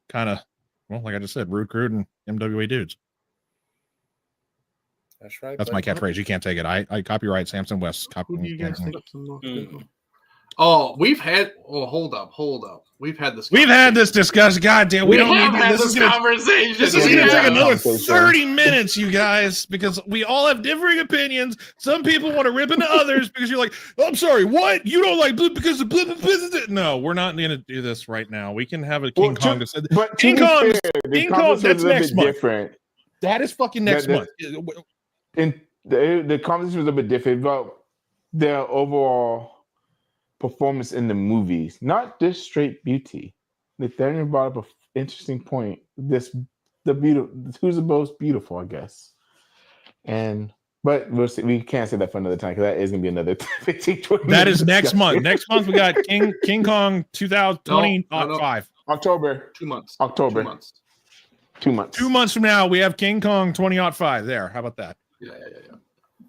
kind of, well, like I just said, rude, crude, and MWA dudes. That's right. That's my catchphrase. You can't take it. I copyright Samson West. Who do you guys think is the most Oh, we've had. Oh, hold up. We've had this. We've had this discussion. God damn, we don't have need had this. this conversation. This is going to Yeah. take another 30 minutes, you guys, because we all have differing opinions. Some people want to rip into others because you're like, oh, I'm sorry, what? You don't like blue because of blue? No, we're not going to do this right now. We can have a King Kong. But King Kong, that's next month. Different. That is fucking next month. And the conversation was a bit different about their overall performance in the movies, not just straight beauty. Nathaniel brought up an interesting point. Who's the most beautiful, I guess. But we'll see. We can't say that for another time because that is gonna be another 15, 20 That is next month. Next month we got King Kong 2025. October. 2 months. October. 2 months. 2 months. 2 months from now we have King Kong 2005. There. How about that?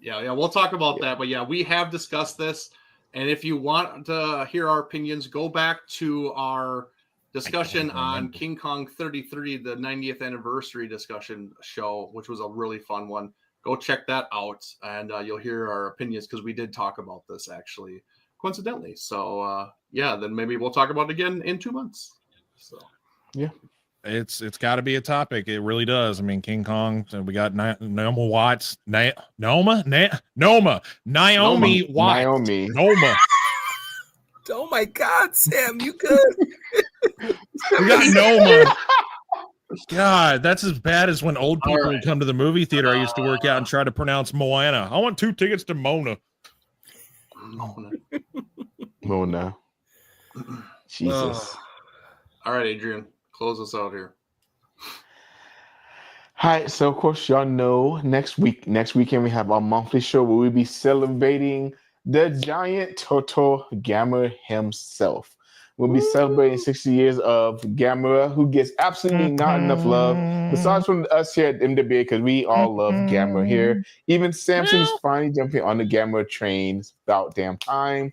Yeah. We'll talk about that, but yeah, we have discussed this. And if you want to hear our opinions, go back to our discussion on King Kong 33, the 90th anniversary discussion show, which was a really fun one. Go check that out, and you'll hear our opinions because we did talk about this actually, coincidentally. So then maybe we'll talk about it again in 2 months. So yeah. It's got to be a topic. It really does. I mean, King Kong. We got Naomi Watts. Naomi Watts. Noma. Oh my God, Sam, you good? We got Noma. God, that's as bad as when old people would come to the movie theater. I used to work out and try to pronounce Moana. I want 2 tickets to Mona. Mona. Jesus. All right, Adrian. Close us out here. Hi, so of course y'all know next weekend we have our monthly show where we'll be celebrating the giant Toto Gamera himself. We'll be celebrating 60 years of Gamera, who gets absolutely not enough love, besides from us here at MWA, because we all love Gamera here. Even Samson is finally jumping on the Gamera train about damn time.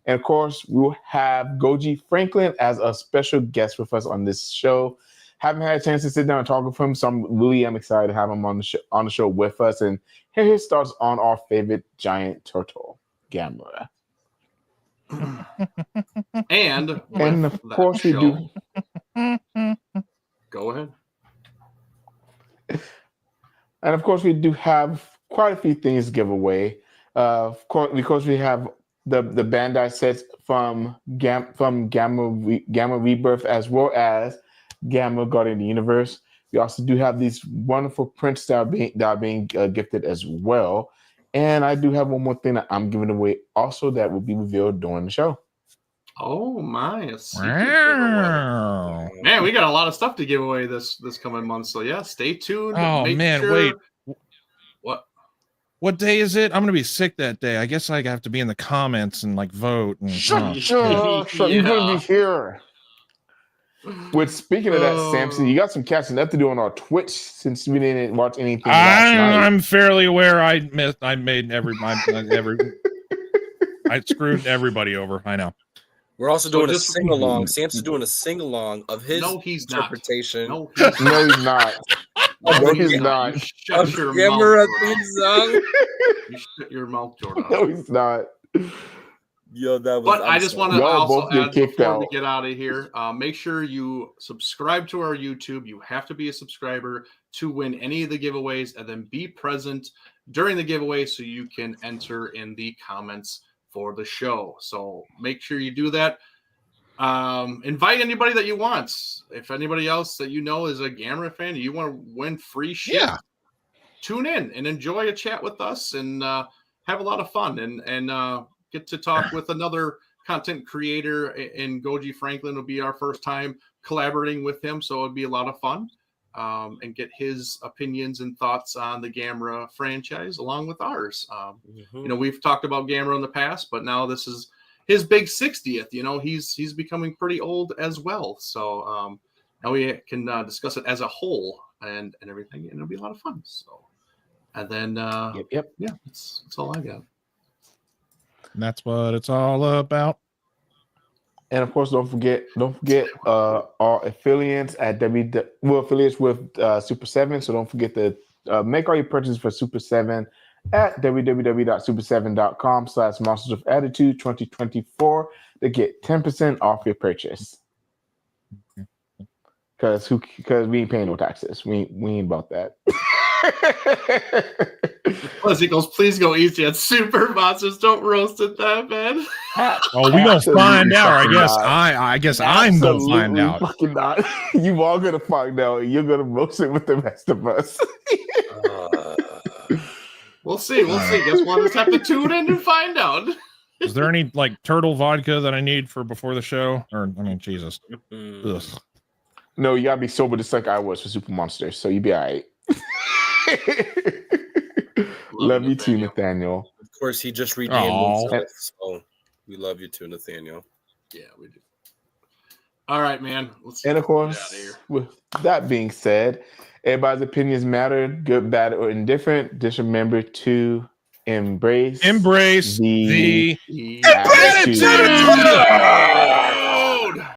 And of course, we'll have Goji Franklin as a special guest with us on this show. Haven't had a chance to sit down and talk with him, so I'm excited to have him on the show with us and hear his thoughts on our favorite giant turtle, Gamera. And of course we do. Go ahead. And of course we do have quite a few things to give away. Of course, because we have the Bandai sets from Gamera Rebirth as well as Gamera Guardian of the Universe. We also do have these wonderful prints that are being gifted as well. And I do have one more thing that I'm giving away also that will be revealed during the show. Oh my! Man, we got a lot of stuff to give away this coming month. So yeah, stay tuned. Oh man, wait. What day is it? I'm gonna be sick that day. I guess I have to be in the comments and like vote. And, Shut you're gonna be here. With speaking of that, Samson, you got some catching up to do on our Twitch since we didn't watch anything last night. I'm fairly aware I screwed everybody over. I know. We're also doing a sing along. Samson's doing a sing along of his interpretation. No, he's not. No, he's not. Shut your mouth. You shut your mouth, Jordan. No, he's not. Yo, that was. But I just want to also add before we get out of here, make sure you subscribe to our YouTube. You have to be a subscriber to win any of the giveaways, and then be present during the giveaway so you can enter in the comments for the show. So make sure you do that. Invite anybody that you want. If anybody else that you know is a Gamera fan and you want to win free shit, tune in and enjoy a chat with us and have a lot of fun and get to talk with another content creator, and Goji Franklin will be our first time collaborating with him, so it'd be a lot of fun. And get his opinions and thoughts on the Gamera franchise along with ours. You know, we've talked about Gamera in the past, but now this is his big 60th. You know, he's becoming pretty old as well. So now we can discuss it as a whole and everything, and it'll be a lot of fun. So, and then yeah, that's all I got. And that's what it's all about. And of course, don't forget our affiliates at affiliates with Super 7. So don't forget to make all your purchases for Super 7 at www.super7.com/Monsters of Attitude 2024 to get 10% off your purchase. Because we ain't paying no taxes. We ain't about that. Plus, he goes, please go easy on Super Monsters. Don't roast it that bad. Oh, we gonna find out. I guess I'm gonna find out. Fucking not. You all gonna find out. You're gonna roast it with the rest of us. We'll see. Guess we'll just have to tune in and find out. Is there any like turtle vodka that I need for before the show? Or I mean, Jesus. Ugh. No, you gotta be sober just like I was for Super Monsters, so you be all right. Love you too, Nathaniel. Of course, he just redeemed himself, so we love you too, Nathaniel. Yeah, we do. All right, man. And of course, with that being said, everybody's opinions matter, good, bad, or indifferent. Just remember to embrace the attitude.